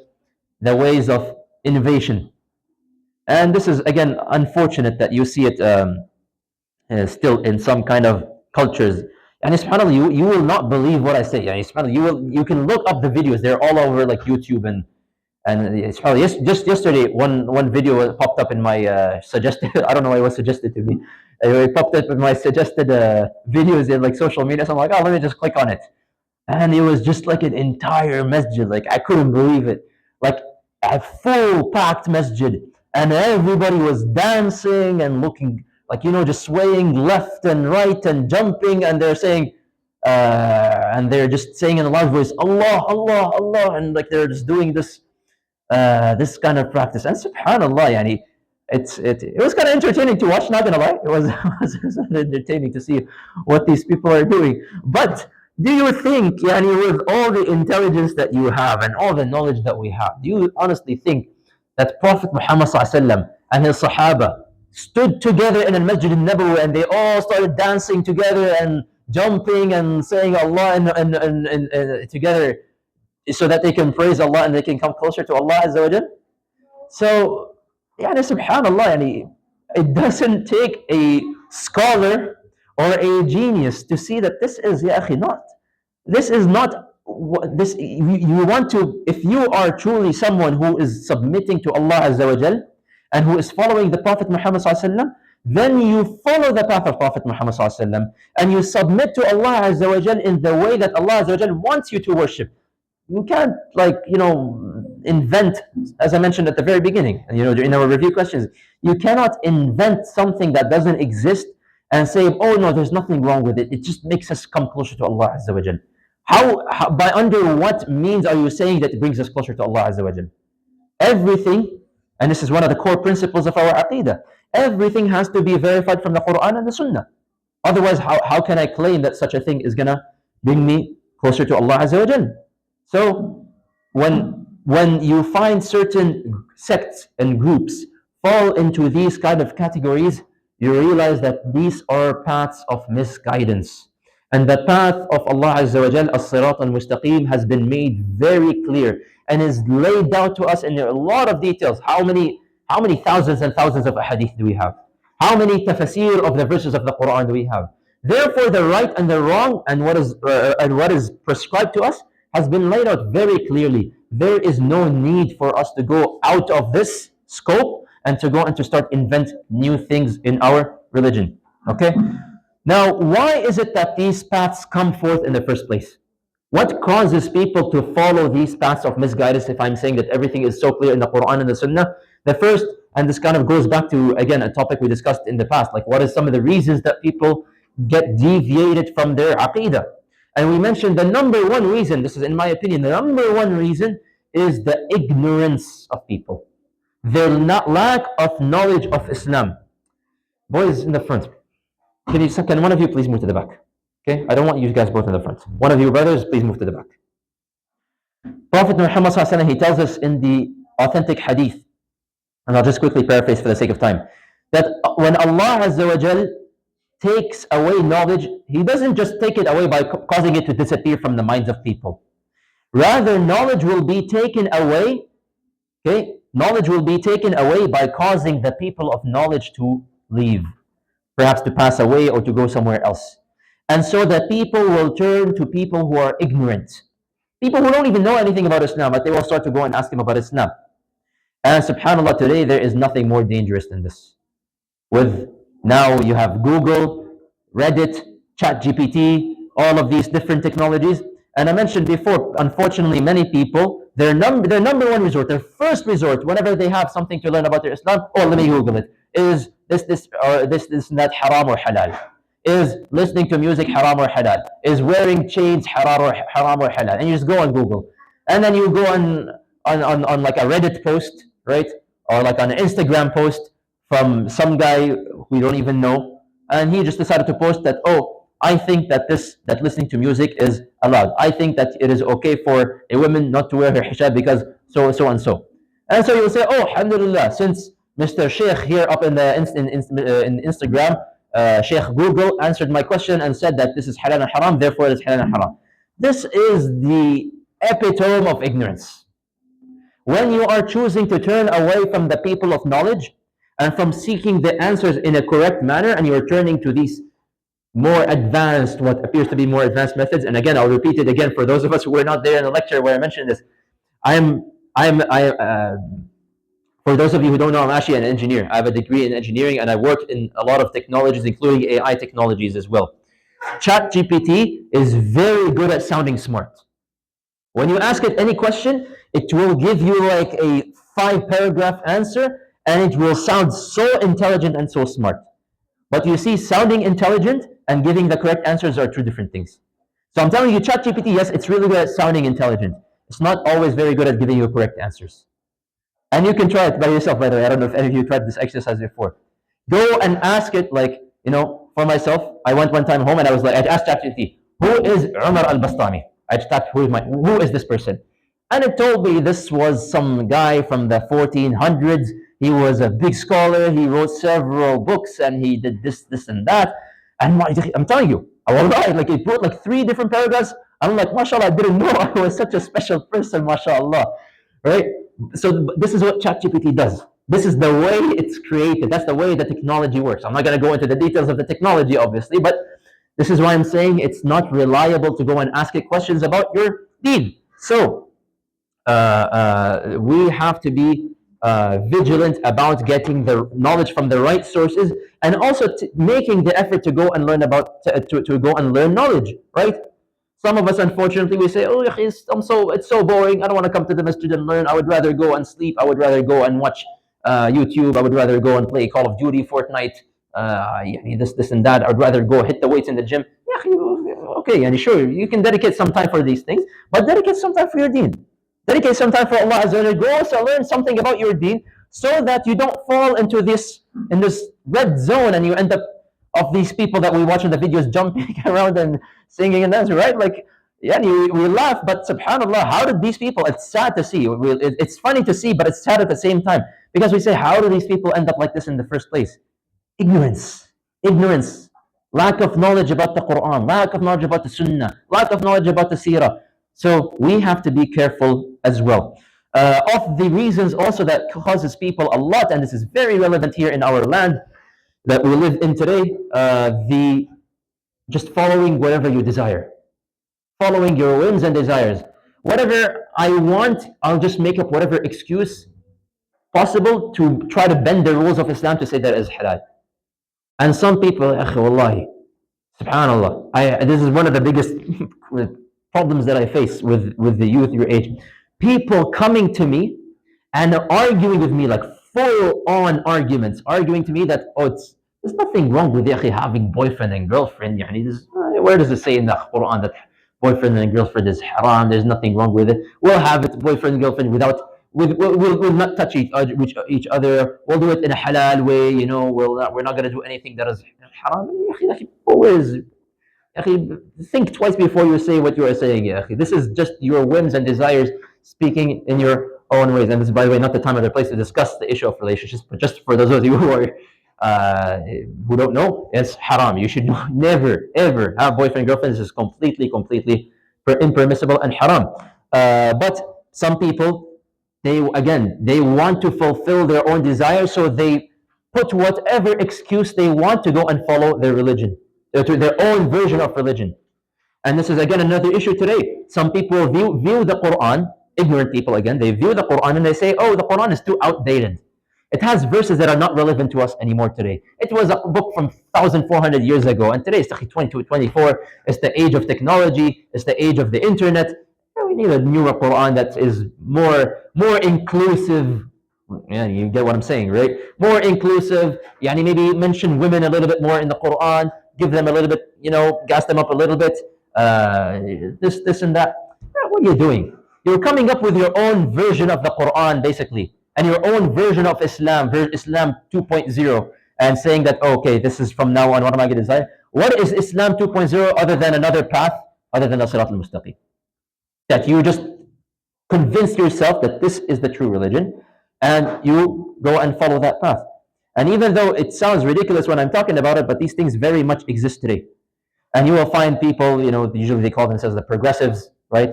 the ways of innovation. And this is, again, unfortunate that you see it still in some kind of cultures. And subhanAllah, you will not believe what I say. Yani, subhanAllah, you can look up the videos. They're all over like YouTube, and subhanAllah, just yesterday, one video popped up in my suggested. I don't know why it was suggested to me. It popped up in my suggested videos in like social media. So I'm like, oh, let me just click on it. And it was just like an entire masjid. Like, I couldn't believe it. Like a full packed masjid, and everybody was dancing and looking like, just swaying left and right and jumping, and they're saying, and they're just saying in a loud voice, Allah, Allah, Allah, and like they're just doing this kind of practice. And subhanallah, yani, it was kind of entertaining to watch, not gonna lie. It was, it was entertaining to see what these people are doing. But do you think, yani, with all the intelligence that you have and all the knowledge that we have, do you honestly think that Prophet Muhammad ﷺ and his Sahaba stood together in a Masjid al-Nabawi and they all started dancing together and jumping and saying Allah and together, so that they can praise Allah and they can come closer to Allah Azza wa Jal? So, yani, subhanallah, yani, it doesn't take a scholar or a genius to see that this is, ya akhi, this is not this. You want to, if you are truly someone who is submitting to Allah Azza wa Jal and who is following the Prophet Muhammad Sallallahu Alaihi Wasallam, then you follow the path of Prophet Muhammad Sallallahu Alaihi Wasallam and you submit to Allah Azza wa Jal in the way that Allah Azza wa Jal wants you to worship. You can't, like, invent, as I mentioned at the very beginning, in our review questions, you cannot invent something that doesn't exist and say, oh no, there's nothing wrong with it, it just makes us come closer to Allah Azza wa Jal. How, by under what means are you saying that it brings us closer to Allah Azza wa Jal? Everything, and this is one of the core principles of our Aqeedah, everything has to be verified from the Quran and the Sunnah. Otherwise, how can I claim that such a thing is gonna bring me closer to Allah Azza wa Jal? So when you find certain sects and groups fall into these kind of categories, you realize that these are paths of misguidance. And the path of Allah Azza wa Jal, as-sirat al-mustaqim, has been made very clear and is laid out to us in a lot of details. How many thousands and thousands of hadith do we have? How many tafsir of the verses of the Quran do we have? Therefore, the right and the wrong and what is prescribed to us has been laid out very clearly. There is no need for us to go out of this scope and to go and to start invent new things in our religion. Okay? Now, why is it that these paths come forth in the first place? What causes people to follow these paths of misguidance if I'm saying that everything is so clear in the Quran and the Sunnah? The first, and this kind of goes back to, again, a topic we discussed in the past, like what is some of the reasons that people get deviated from their Aqeedah? And we mentioned the number one reason, this is in my opinion, the number one reason is the ignorance of people. Their lack of knowledge of Islam. Boys in the front, can one of you please move to the back? Okay, I don't want you guys both in the front. One of you brothers, please move to the back. Prophet Muhammad Sallallahu Alaihi Wasallam, he tells us in the authentic hadith, and I'll just quickly paraphrase for the sake of time, that when Allah Azza wa Jal takes away knowledge, He doesn't just take it away by causing it to disappear from the minds of people. Rather, knowledge will be taken away, okay? Knowledge will be taken away by causing the people of knowledge to leave, perhaps to pass away or to go somewhere else. And so the people will turn to people who are ignorant. People who don't even know anything about Islam, but they will start to go and ask them about Islam. And subhanAllah, today there is nothing more dangerous than this. With now you have Google, Reddit, ChatGPT, all of these different technologies, And I mentioned before, unfortunately, many people, their number one resort, their first resort, whenever they have something to learn about their Islam, oh, let me Google it. Is this not haram or halal? Is listening to music haram or halal? Is wearing chains haram or halal? And you just go on Google, and then you go on like a Reddit post, right, or like on an Instagram post from some guy who you don't even know, and he just decided to post that, oh, I think that listening to music is allowed. I think that it is okay for a woman not to wear her hijab because so and so. And so you'll say, oh, alhamdulillah, since Mr. Sheikh here up in the in Instagram, Sheikh Google answered my question and said that this is halal and haram, therefore it is halal and haram. This is the epitome of ignorance. When you are choosing to turn away from the people of knowledge and from seeking the answers in a correct manner, and you're turning to these more advanced, what appears to be more advanced methods. And again, I'll repeat it again for those of us who were not there in the lecture where I mentioned this. I for those of you who don't know, I'm actually an engineer. I have a degree in engineering, and I work in a lot of technologies, including AI technologies as well. ChatGPT is very good at sounding smart. When you ask it any question, it will give you like a 5-paragraph answer, and it will sound so intelligent and so smart. But you see, sounding intelligent and giving the correct answers are two different things. So I'm telling you, ChatGPT, yes, it's really good at sounding intelligent. It's not always very good at giving you correct answers. And you can try it by yourself, by the way. I don't know if any of you tried this exercise before. Go and ask it, like, for myself, I went one time home and I was like, I asked ChatGPT, who is Omar Al Bastami? I just typed, who is this person? And it told me this was some guy from the 1400s. He was a big scholar. He wrote several books and he did this, and that. And I'm telling you, like it wrote like 3 different paragraphs. I'm like, mashallah, I didn't know I was such a special person, mashallah. Right? So this is what ChatGPT does. This is the way it's created. That's the way the technology works. I'm not going to go into the details of the technology, obviously, but this is why I'm saying it's not reliable to go and ask it questions about your deen. So we have to be vigilant about getting the knowledge from the right sources, and also making the effort to go and learn to go and learn knowledge. Right? Some of us, unfortunately, we say, "Oh, it's so boring. I don't want to come to the masjid and learn. I would rather go and sleep. I would rather go and watch YouTube. I would rather go and play Call of Duty, Fortnite, this and that. I would rather go hit the weights in the gym." Okay, and sure, you can dedicate some time for these things, but dedicate some time for your deen. Dedicate some time for Allah Azza wa Jalla. Go also learn something about your deen, so that you don't fall into this red zone and you end up of these people that we watch in the videos jumping around and singing and dancing, right? Like, yeah, we laugh, but subhanAllah, how did these people, it's sad to see, it's funny to see, but it's sad at the same time, because we say, how do these people end up like this in the first place? Ignorance, lack of knowledge about the Quran, lack of knowledge about the Sunnah, lack of knowledge about the Seerah. So we have to be careful as well. Of the reasons also that causes people a lot, and this is very relevant here in our land that we live in today, the just following whatever you desire, following your whims and desires. Whatever I want, I'll just make up whatever excuse possible to try to bend the rules of Islam to say that is halal. And some people, wallahi, subhanallah, this is one of the biggest problems that I face with the youth your age. People coming to me and arguing with me, like full-on arguments, arguing to me that, there's nothing wrong with having boyfriend and girlfriend. Where does it say in the Quran that boyfriend and girlfriend is haram? There's nothing wrong with it. We'll have it, boyfriend and girlfriend, we'll not touch each other. We'll do it in a halal way. We're not going to do anything that is haram. Always, think twice before you say what you are saying. This is just your whims and desires speaking in your own ways. And this is, by the way, not the time or the place to discuss the issue of relationships, but just for those of you who don't know, it's haram. You should never ever have boyfriend and girlfriend. This is completely impermissible and haram. But some people, they want to fulfill their own desires, so they put whatever excuse they want to go and follow their religion, to their own version of religion. And this is again another issue today. Some people view the Quran, ignorant people again, they view the Quran and they say, oh, the Quran is too outdated. It has verses that are not relevant to us anymore today. It was a book from 1,400 years ago, and today it's 2024. It's the age of technology. It's the age of the internet. We need a newer Quran that is more inclusive. Yeah, you get what I'm saying, right? More inclusive. Yani maybe mention women a little bit more in the Quran. Give them a little bit, gas them up a little bit. This, and that. What are you doing? You're coming up with your own version of the Quran, basically, and your own version of Islam, Islam 2.0, and saying that, oh, okay, this is from now on, what am I going to say? What is Islam 2.0 other than another path, other than the Sirat al-Mustaqim? That you just convince yourself that this is the true religion, and you go and follow that path. And even though it sounds ridiculous when I'm talking about it, but these things very much exist today. And you will find people, usually they call themselves the progressives, right?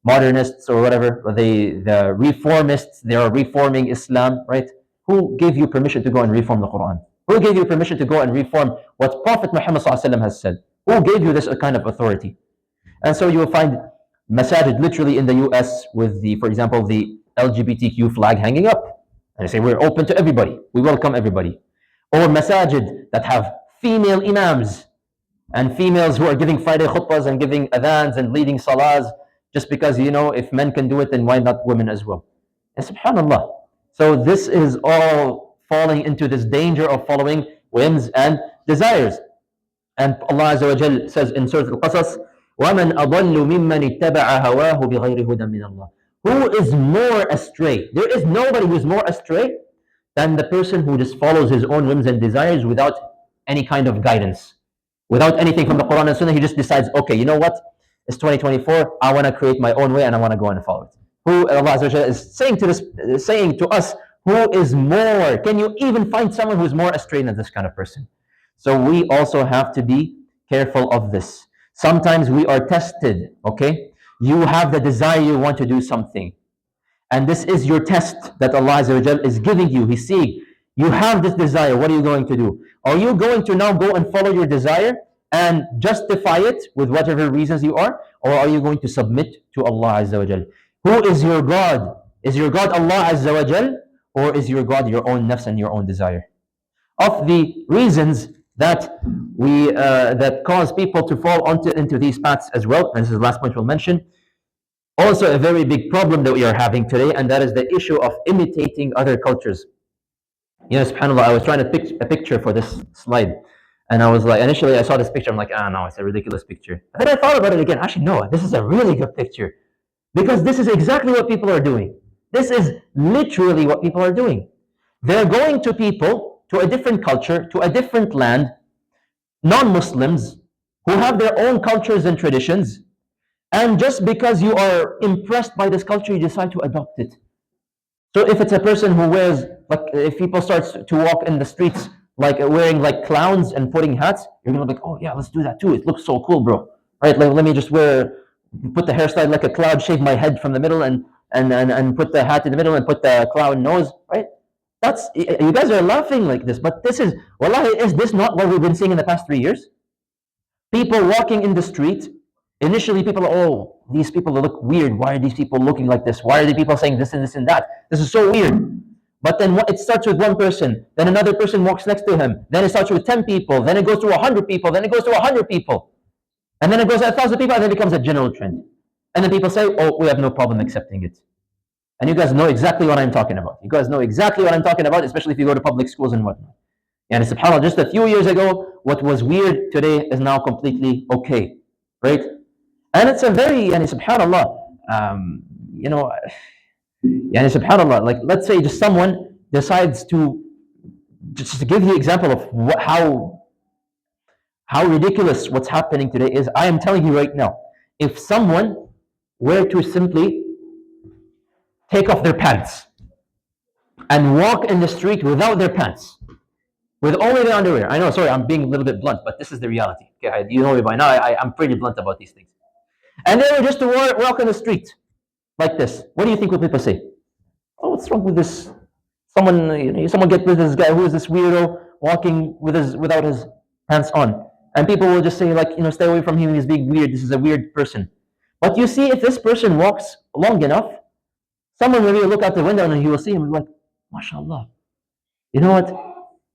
Modernists or whatever, the reformists, they are reforming Islam, right? Who gave you permission to go and reform the Quran? Who gave you permission to go and reform what Prophet Muhammad ﷺ has said? Who gave you this kind of authority? And so you will find masajid literally in the US with for example, the LGBTQ flag hanging up. And they say, we're open to everybody. We welcome everybody. Or masajid that have female imams and females who are giving Friday khutbahs and giving adhans and leading salahs, just because, if men can do it, then why not women as well? And subhanAllah. So this is all falling into this danger of following whims and desires. And Allah Azza wa Jal says in Surah Al-Qasas, وَمَنْ أَضَلُّ مِمَّنِ اتَّبَعَ هَوَاهُ بِغَيْرِ هُدًى مِنَ اللَّهِ. Who is more astray? There is nobody who is more astray than the person who just follows his own whims and desires without any kind of guidance. Without anything from the Quran and Sunnah, he just decides, okay, you know what? It's 2024. I want to create my own way and I want to go and follow it. Who Allah Azza wa Jalla is saying to us, who is more? Can you even find someone who is more astray than this kind of person? So we also have to be careful of this. Sometimes we are tested, okay? You have the desire, you want to do something. And this is your test that Allah Azza wa Jalla is giving you. He's saying, you have this desire, what are you going to do? Are you going to now go and follow your desire and justify it with whatever reasons you are? Or are you going to submit to Allah Azza wa Jal? Who is your God? Is your God Allah Azza wa Jal? Or is your God your own nafs and your own desire? Of the reasons that that cause people to fall into these paths as well, and this is the last point we'll mention, also a very big problem that we are having today, and that is the issue of imitating other cultures. SubhanAllah, I was trying to pick a picture for this slide. And I was like, initially I saw this picture, I'm like, no, it's a ridiculous picture. And then I thought about it again. Actually, no, this is a really good picture. Because this is exactly what people are doing. This is literally what people are doing. They're going to people, to a different culture, to a different land, non-Muslims, who have their own cultures and traditions. And just because you are impressed by this culture, you decide to adopt it. So if it's a person who wears, like, if people start to walk in the streets like wearing like clowns and putting hats, you're gonna be like, oh yeah, let's do that too. It looks so cool, bro. Right? Like, let me just put the hairstyle like a cloud, shave my head from the middle, and put the hat in the middle and put the clown nose. Right? You guys are laughing like this, but this is, wallahi, is this not what we've been seeing in the past 3 years? People walking in the street. Initially, people are, oh, these people look weird. Why are these people looking like this? Why are the people saying this and this and that? This is so weird. But then it starts with one person, then another person walks next to him, then it starts with 10 people, then it goes to 100 people, then it goes to 100 people, and then it goes to 1,000 people, and then it becomes a general trend. And then people say, oh, we have no problem accepting it. And you guys know exactly what I'm talking about. You guys know exactly what I'm talking about, especially if you go to public schools and whatnot. And subhanAllah, just a few years ago, what was weird today is now completely okay, right? And it's a very, subhanAllah, subhanAllah, like, let's say just someone decides to, just to give you an example of how ridiculous what's happening today is. I am telling you right now, if someone were to simply take off their pants and walk in the street without their pants, with only the underwear. I know, sorry, I'm being a little bit blunt, but this is the reality. Okay, you know me by now, I'm pretty blunt about these things. And they were just to walk in the street like this. What do you think would people say? Oh, what's wrong with this? Someone get with this guy. Who is this weirdo walking without his pants on? And people will just say, like, stay away from him. He's being weird. This is a weird person. But you see, if this person walks long enough, someone will really look out the window and he will see him and be like, MashaAllah, You know what?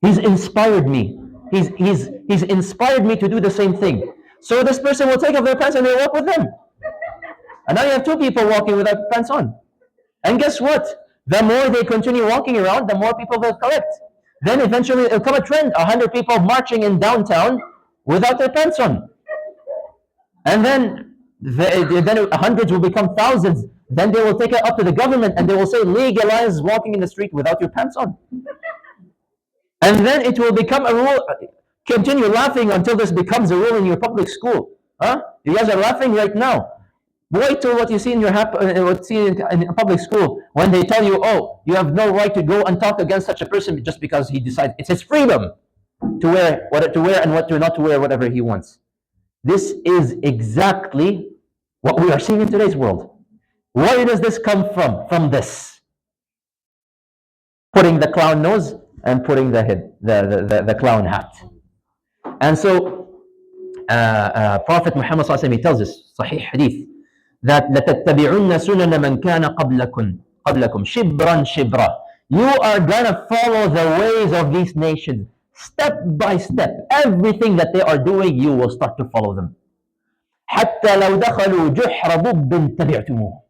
He's inspired me. He's inspired me to do the same thing. So this person will take off their pants and they walk with them. And now you have two people walking without pants on. And guess what? The more they continue walking around, the more people will collect. Then eventually it'll come a trend, 100 people marching in downtown without their pants on. And then hundreds will become thousands. Then they will take it up to the government and they will say, legalize walking in the street without your pants on. And then it will become a rule. Continue laughing until this becomes a rule in your public school. Huh? You guys are laughing right now. Wait till what you see in your in public school when they tell you, oh, you have no right to go and talk against such a person just because he decides it's his freedom to wear what to wear and what to not to wear, whatever he wants. This is exactly what we are seeing in today's world. Where does this come from? From this. Putting the clown nose and putting the clown hat. And so Prophet Muhammad he tells us, Sahih Hadith, that لَتَتَّبِعُنَّ سُنَنَ مَنْ كَانَ قَبْلَكُمْ شِبْرًا شِبْرًا. You are going to follow the ways of these nations. Step by step. Everything that they are doing, you will start to follow them. حَتَّى لَوْ دَخَلُوا جُحْرَ ضُبٍّ تَبِعْتُمُوهُ.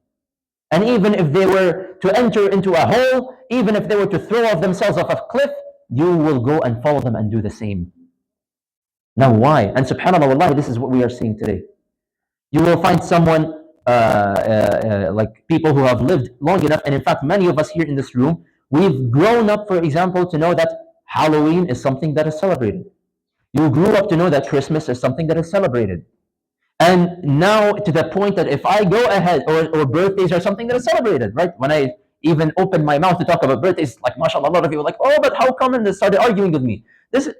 And even if they were to enter into a hole, even if they were to throw off themselves off a cliff, you will go and follow them and do the same. Now why? And subhanAllah, wallahi, this is what we are seeing today. You will find someone, like people who have lived long enough, and in fact many of us here in this room, we've grown up, for example, to know that Halloween is something that is celebrated. You grew up to know that Christmas is something that is celebrated. And now to the point that if I go ahead, or birthdays are something that is celebrated, right? When I even open my mouth to talk about birthdays, like mashallah, a lot of people are like, oh, but how come? And they started arguing with me. This is,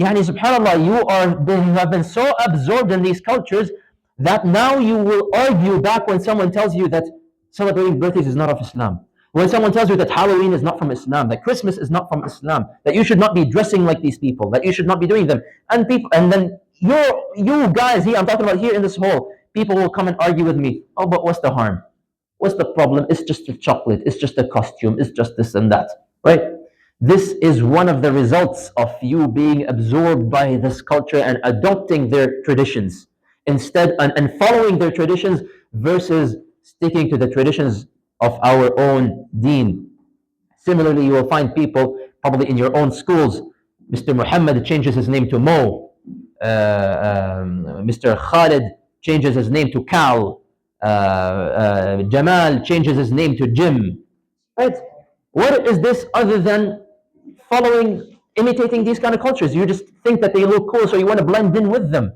yani subhanAllah, you have been so absorbed in these cultures that now you will argue back when someone tells you that celebrating birthdays is not of Islam. When someone tells you that Halloween is not from Islam, that Christmas is not from Islam, that you should not be dressing like these people, that you should not be doing them. And then you guys here, I'm talking about here in this hall, people will come and argue with me. Oh, but what's the harm? What's the problem? It's just a chocolate, it's just a costume, it's just this and that, right? This is one of the results of you being absorbed by this culture and adopting their traditions instead and following their traditions versus sticking to the traditions of our own deen. Similarly, you will find people probably in your own schools. Mr. Muhammad changes his name to Mo. Mr. Khalid changes his name to Cal. Jamal changes his name to Jim. Right? What is this other than imitating these kind of cultures? You just think that they look cool, so you want to blend in with them.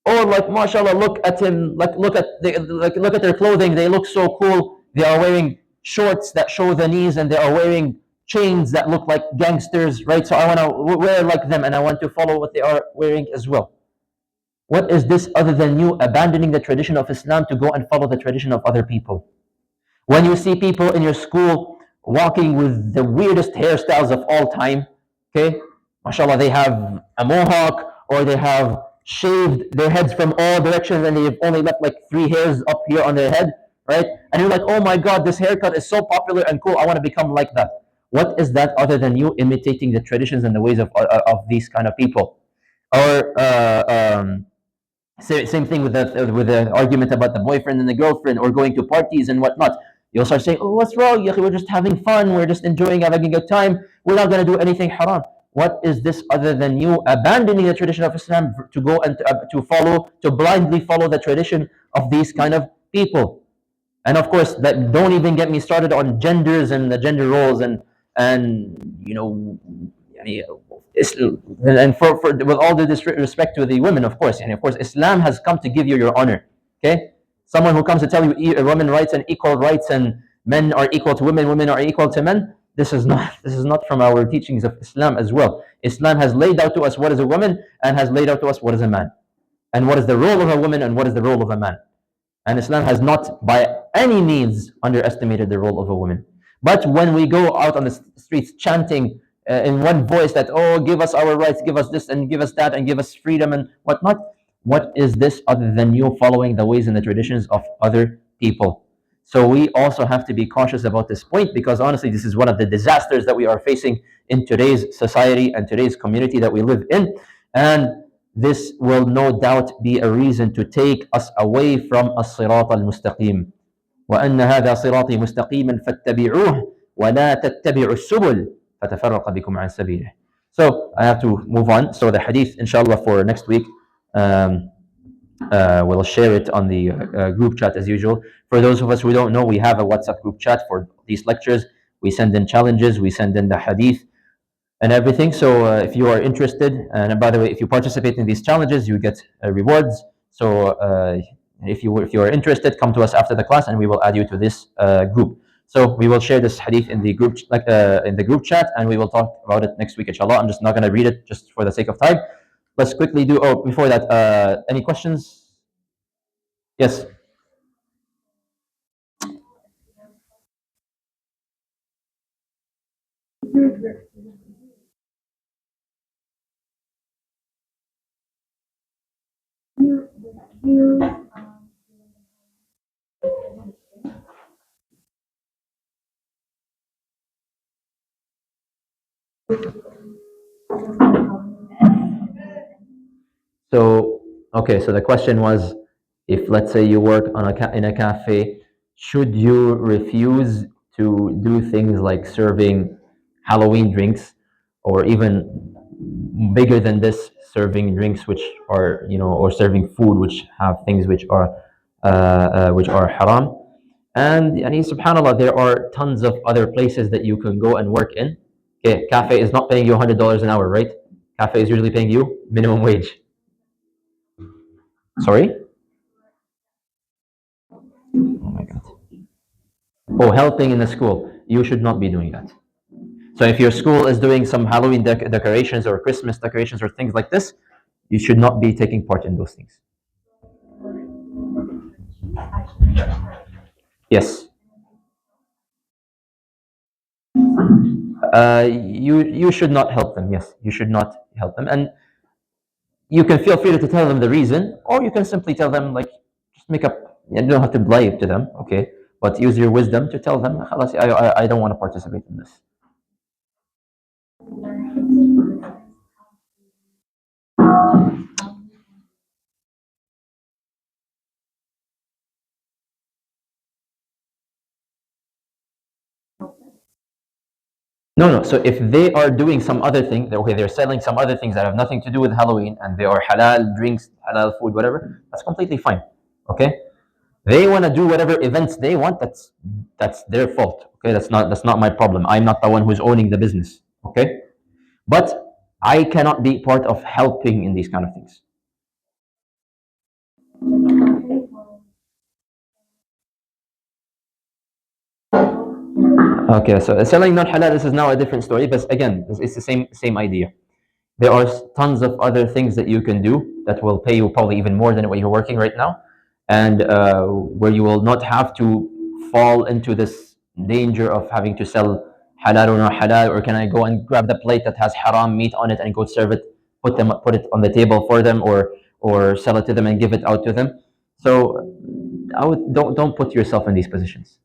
Or like, mashallah, look at him, look at their clothing, they look so cool. They are wearing shorts that show the knees, and they are wearing chains that look like gangsters, right? So I want to wear like them, and I want to follow what they are wearing as well. What is this other than you abandoning the tradition of Islam to go and follow the tradition of other people? When you see people in your school walking with the weirdest hairstyles of all time, okay? Mashallah, they have a mohawk, or they have shaved their heads from all directions and they've only left like 3 hairs up here on their head, right? And you're like, oh my God, this haircut is so popular and cool, I want to become like that. What is that other than you imitating the traditions and the ways of these kind of people? Or same thing with the argument about the boyfriend and the girlfriend, or going to parties and whatnot. You'll start saying, oh, what's wrong? We're just having fun, we're just enjoying, having a good time, we're not going to do anything haram. What is this other than you abandoning the tradition of Islam to go and to blindly follow the tradition of these kind of people? And of course, that don't even get me started on genders and the gender roles and you know, and for with all the respect to the women, of course, and of course, Islam has come to give you your honor. Okay, someone who comes to tell you women rights and equal rights and men are equal to women, women are equal to men. This is not from our teachings of Islam as well. Islam has laid out to us what is a woman and has laid out to us what is a man, and what is the role of a woman and what is the role of a man. And Islam has not by any means underestimated the role of a woman. But when we go out on the streets chanting in one voice that, oh, give us our rights, give us this and give us that and give us freedom and whatnot, what is this other than you following the ways and the traditions of other people? So we also have to be cautious about this point, because honestly, this is one of the disasters that we are facing in today's society and today's community that we live in. And this will no doubt be a reason to take us away from as-sirat al-mustaqim. وأن هذا صراطي مستقيما فاتبعوه ولا تتبعوا السبل فتفرق بكم عن سبيله. So I have to move on. So the hadith, inshallah, for next week, um, we'll share it on the group chat as usual. For those of us who don't know, we have a WhatsApp group chat for these lectures. We send in challenges, we send in the hadith and everything. So if you are interested, and by the way, if you participate in these challenges, you get rewards. So if you are interested, come to us after the class, and we will add you to this group. So we will share this hadith in the group, in the group chat, and we will talk about it next week, inshallah. I'm just not going to read it just for the sake of time. Let's quickly do. Oh, before that, any questions? Yes. You So, okay, so the question was, if let's say you work on in a cafe, should you refuse to do things like serving Halloween drinks, or even bigger than this, serving drinks which are, or serving food which have things which are haram? And subhanallah, there are tons of other places that you can go and work in. Okay, cafe is not paying you $100 an hour, right? Cafe is usually paying you minimum wage. Sorry? Oh my God. Oh, helping in the school. You should not be doing that. So if your school is doing some Halloween decorations or Christmas decorations or things like this, you should not be taking part in those things. Yes. You should not help them. Yes, you should not help them, and you can feel free to tell them the reason, or you can simply tell them, like, just make up. You don't have to lie to them, okay? But use your wisdom to tell them, "Khalas, I don't want to participate in this." No, no. So if they are doing some other thing, okay, they're selling some other things that have nothing to do with Halloween, and they are halal drinks, halal food, whatever, that's completely fine. Okay? They want to do whatever events they want. That's their fault. Okay? That's not my problem. I'm not the one who's owning the business. Okay? But I cannot be part of helping in these kind of things. Okay, so selling non halal, this is now a different story, but again, it's the same idea. There are tons of other things that you can do that will pay you probably even more than what you're working right now, and where you will not have to fall into this danger of having to sell halal or not halal, or can I go and grab the plate that has haram meat on it and go serve it, put it on the table for them, or sell it to them and give it out to them. So I would don't put yourself in these positions.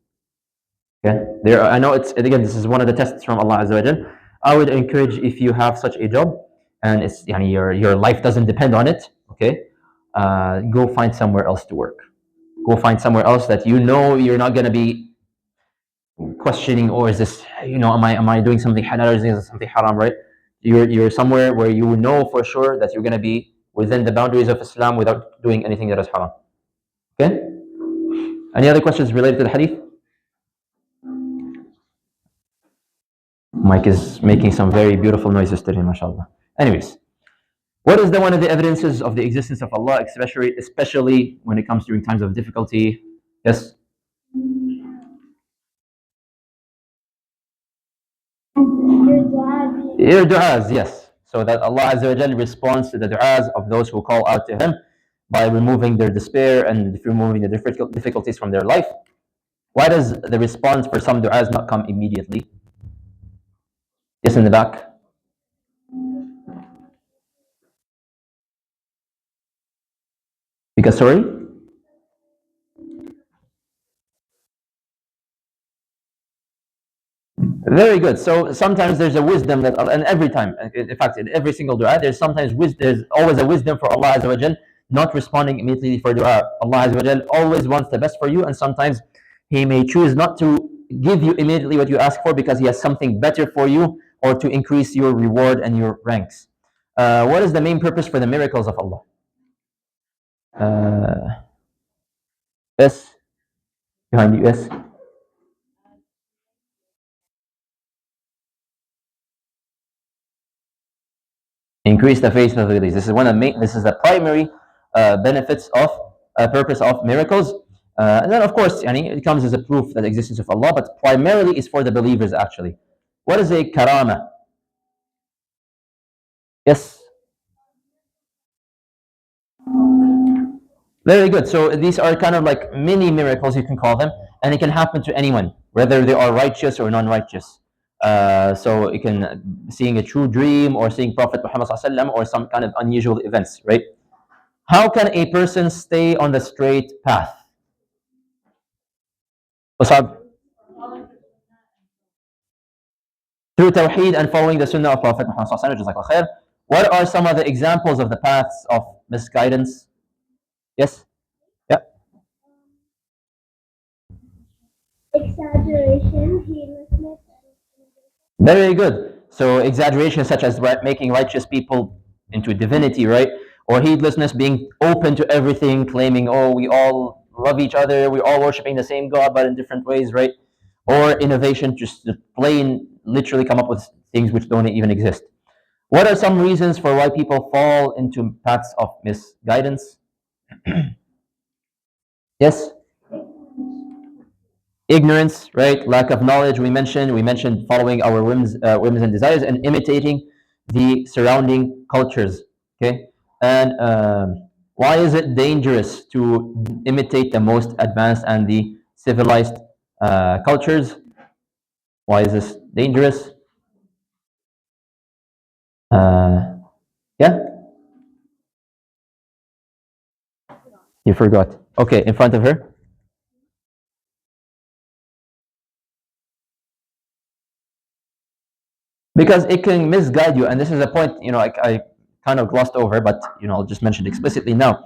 Okay, I know it's, again, this is one of the tests from Allah Azza wa Jal. I would encourage, if you have such a job and it's, your life doesn't depend on it, okay, go find somewhere else to work. Go find somewhere else that you're not going to be questioning, or is this, am I doing something halal, or is this something haram, right? You're somewhere where you know for sure that you're going to be within the boundaries of Islam without doing anything that is haram. Okay. Any other questions related to the hadith? Mike is making some very beautiful noises today, mashallah. Anyways, what is one of the evidences of the existence of Allah, especially when it comes during times of difficulty? Yes? Your du'as, yes. So that Allah Azza wa Jal responds to the du'as of those who call out to Him by removing their despair and removing the difficulties from their life. Why does the response for some du'as not come immediately? Yes, in the back. Because, sorry? Very good. So sometimes there's a wisdom that, and every time, in fact, in every single dua, there's sometimes wisdom. There's always a wisdom for Allah Azza wa Jal, not responding immediately for dua. Allah Azza wa Jal always wants the best for you, and sometimes He may choose not to give you immediately what you ask for because He has something better for you or to increase your reward and your ranks. What is the main purpose for the miracles of Allah? Yes, behind you. Yes. Increase the faith of the believers. This is one of this is the primary benefits of purpose of miracles. And then, of course, it comes as a proof that the existence of Allah, but primarily is for the believers. Actually, what is a karama? Yes, very good. So these are kind of like mini miracles, you can call them, and it can happen to anyone, whether they are righteous or non-righteous. So it can seeing a true dream or seeing Prophet Muhammad ﷺ or some kind of unusual events, right? How can a person stay on the straight path? Ustadh? Through Tawheed and following the Sunnah of Prophet Muhammad ﷺ, jazakallah khair. What are some of the examples of the paths of misguidance? Yes? Yeah. Exaggeration, heedlessness, Very good. So exaggeration such as making righteous people into divinity, right? Or heedlessness, being open to everything, claiming, oh, we all love each other, we're all worshiping the same God, but in different ways, right? Or innovation, just plain, literally come up with things which don't even exist. What are some reasons for why people fall into paths of misguidance? Yes? Ignorance, right? Lack of knowledge. We mentioned following our whims and desires and imitating the surrounding cultures. Okay, and why is it dangerous to imitate the most advanced and the civilized cultures? Why is this dangerous? Yeah, you forgot. Okay, in front of her. Because it can misguide you, and this is a point I kind of glossed over, but I'll just mention it explicitly now.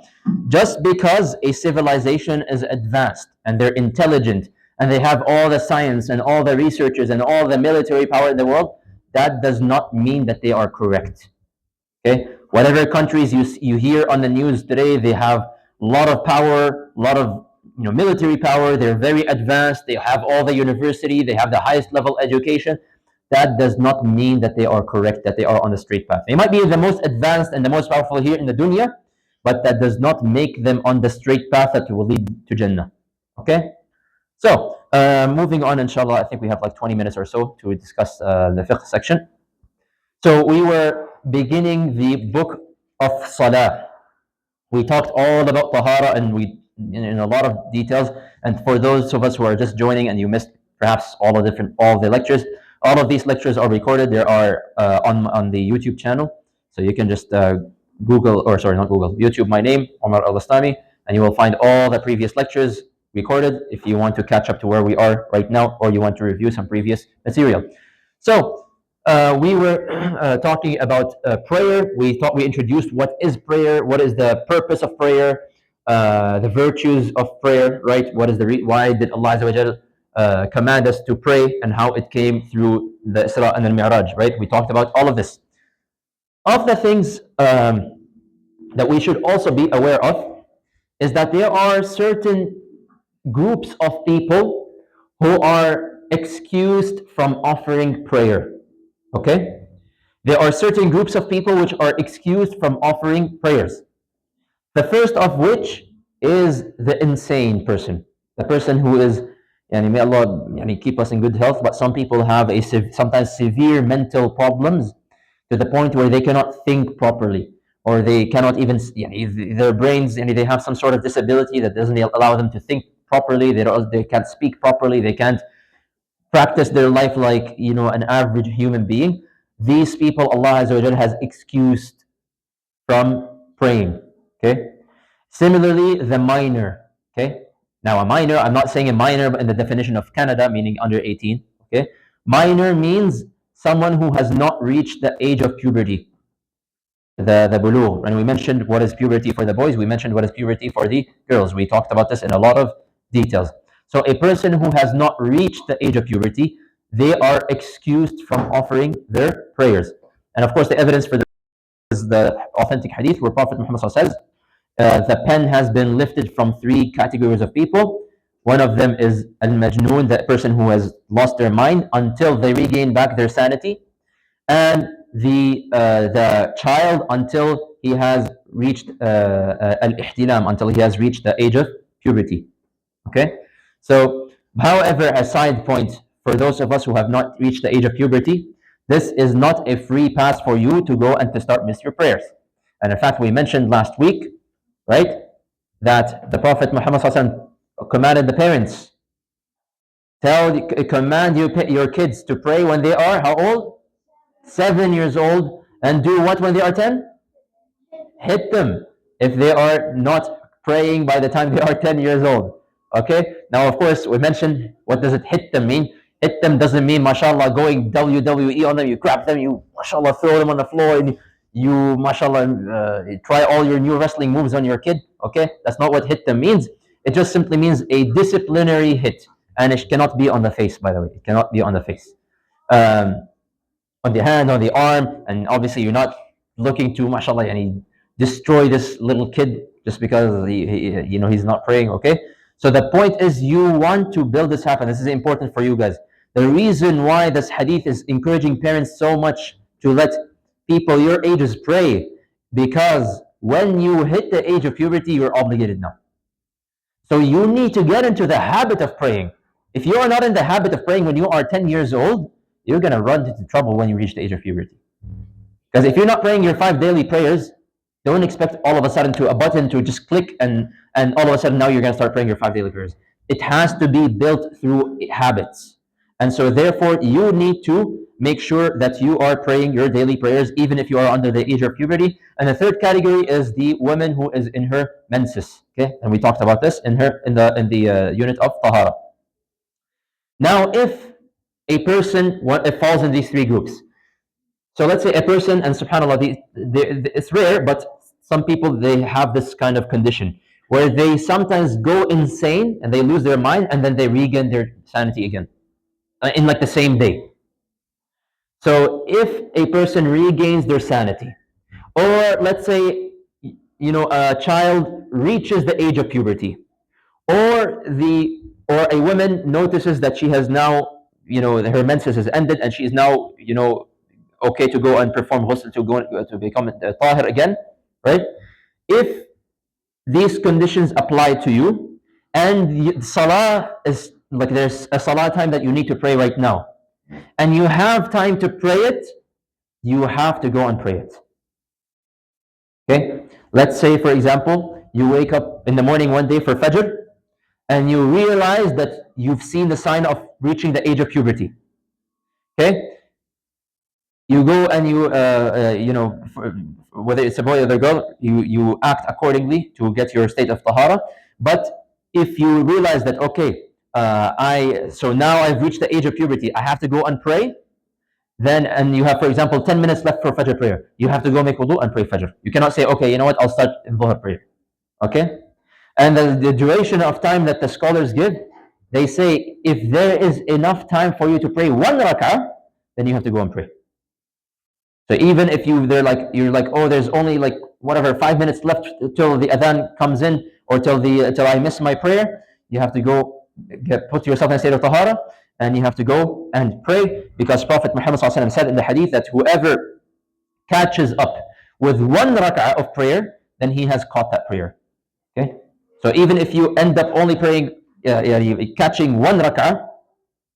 Just because a civilization is advanced and they're intelligent and they have all the science and all the researchers and all the military power in the world, that does not mean that they are correct. Okay, whatever countries you hear on the news today, they have a lot of power, a lot of military power. They're very advanced. They have all the university. They have the highest level education. That does not mean that they are correct, that they are on the straight path. They might be the most advanced and the most powerful here in the dunya, but that does not make them on the straight path that will lead to Jannah. Okay? So, moving on, inshallah, I think we have like 20 minutes or so to discuss the fiqh section. So, we were beginning the book of Salah. We talked all about Tahara and we in a lot of details. And for those of us who are just joining and you missed perhaps all the lectures, all of these lectures are recorded. They are on the YouTube channel, so you can just YouTube my name, Omar Al Bastami, and you will find all the previous lectures recorded if you want to catch up to where we are right now, or you want to review some previous material. So we were talking about prayer. We introduced what is prayer, what is the purpose of prayer, the virtues of prayer, right? What is why did Allah Azza wa Jal command us to pray, and how it came through the Isra and the Mi'raj, right? We talked about all of this. Of the things that we should also be aware of is that there are certain groups of people who are excused from offering prayer. Okay? There are certain groups of people which are excused from offering prayers. The first of which is the insane person, the person who is, may Allah keep us in good health, but some people have sometimes severe mental problems to the point where they cannot think properly, or they cannot even, their brains, they have some sort of disability that doesn't allow them to think properly. They can't speak properly. They can't practice their life like an average human being. These people, Allah Azza wa Jalla has excused from praying. Okay. Similarly, the minor. Okay. Now, a minor, I'm not saying a minor in the definition of Canada, meaning under 18. Okay. Minor means someone who has not reached the age of puberty, the bulugh. And we mentioned what is puberty for the boys, we mentioned what is puberty for the girls. We talked about this in a lot of details. So a person who has not reached the age of puberty, they are excused from offering their prayers. And of course, the evidence for this is the authentic hadith where Prophet Muhammad says, the pen has been lifted from three categories of people. One of them is al-majnoon, that person who has lost their mind until they regain back their sanity, and the child until he has reached al-ihtilam, until he has reached the age of puberty. Okay, so however, a side point for those of us who have not reached the age of puberty, this is not a free pass for you to go and to start miss your prayers. And in fact, we mentioned last week, right, that the Prophet Muhammad commanded the parents, command your kids to pray when they are how old? 7 years old, and do what when they are 10? Hit them if they are not praying by the time they are 10 years old. Okay, now of course we mentioned, what does it hit them mean? Hit them doesn't mean mashallah going WWE on them, you grab them, you mashallah throw them on the floor, and you mashallah try all your new wrestling moves on your kid. Okay, that's not what hit them means. It just simply means a disciplinary hit, and it cannot be on the face, by the way. It cannot be on the face. On the hand, on the arm, and obviously you're not looking to mashallah and destroy this little kid just because he's not praying. Okay, so the point is, you want to build this habit. This is important for you guys. The reason why this hadith is encouraging parents so much to let people your ages pray, because when you hit the age of puberty, you're obligated now. So you need to get into the habit of praying. If you are not in the habit of praying when you are 10 years old, you're going to run into trouble when you reach the age of puberty. Because if you're not praying your 5 daily prayers, don't expect all of a sudden to a button to just click and all of a sudden now you're going to start praying your 5 daily prayers. It has to be built through habits. And so therefore you need to make sure that you are praying your daily prayers even if you are under the age of puberty. And the third category is the woman who is in her menses. Okay, and we talked about this in the unit of tahara. Now, if a person it falls in these three groups, so let's say a person, and subhanAllah, it's rare, but some people, they have this kind of condition where they sometimes go insane and they lose their mind and then they regain their sanity again in like the same day. So if a person regains their sanity, or let's say a child reaches the age of puberty, or a woman notices that she has now, her menses has ended and she is now okay to go and perform ghusl, to become tahir again, right? If these conditions apply to you, and salah is like, there's a salah time that you need to pray right now, and you have time to pray it, you have to go and pray it. Okay, let's say for example you wake up in the morning one day for Fajr, and you realize that you've seen the sign of reaching the age of puberty. Okay, you go and whether it's a boy or a girl, you act accordingly to get your state of tahara. But if you realize that, okay, so now I've reached the age of puberty, I have to go and pray, then, and you have, for example, 10 minutes left for Fajr prayer, you have to go make wudu and pray Fajr. You cannot say, okay, you know what, I'll start in Dhuhr prayer. Okay? And the duration of time that the scholars give, they say, if there is enough time for you to pray one rak'ah, then you have to go and pray. So even if you're like, oh, there's only like whatever 5 minutes left till the adhan comes in, or till I miss my prayer, you have to go put yourself in a state of tahara, and you have to go and pray, because Prophet Muhammad said in the hadith that whoever catches up with one rak'ah of prayer, then he has caught that prayer. Okay, so even if you end up only praying, catching one rak'ah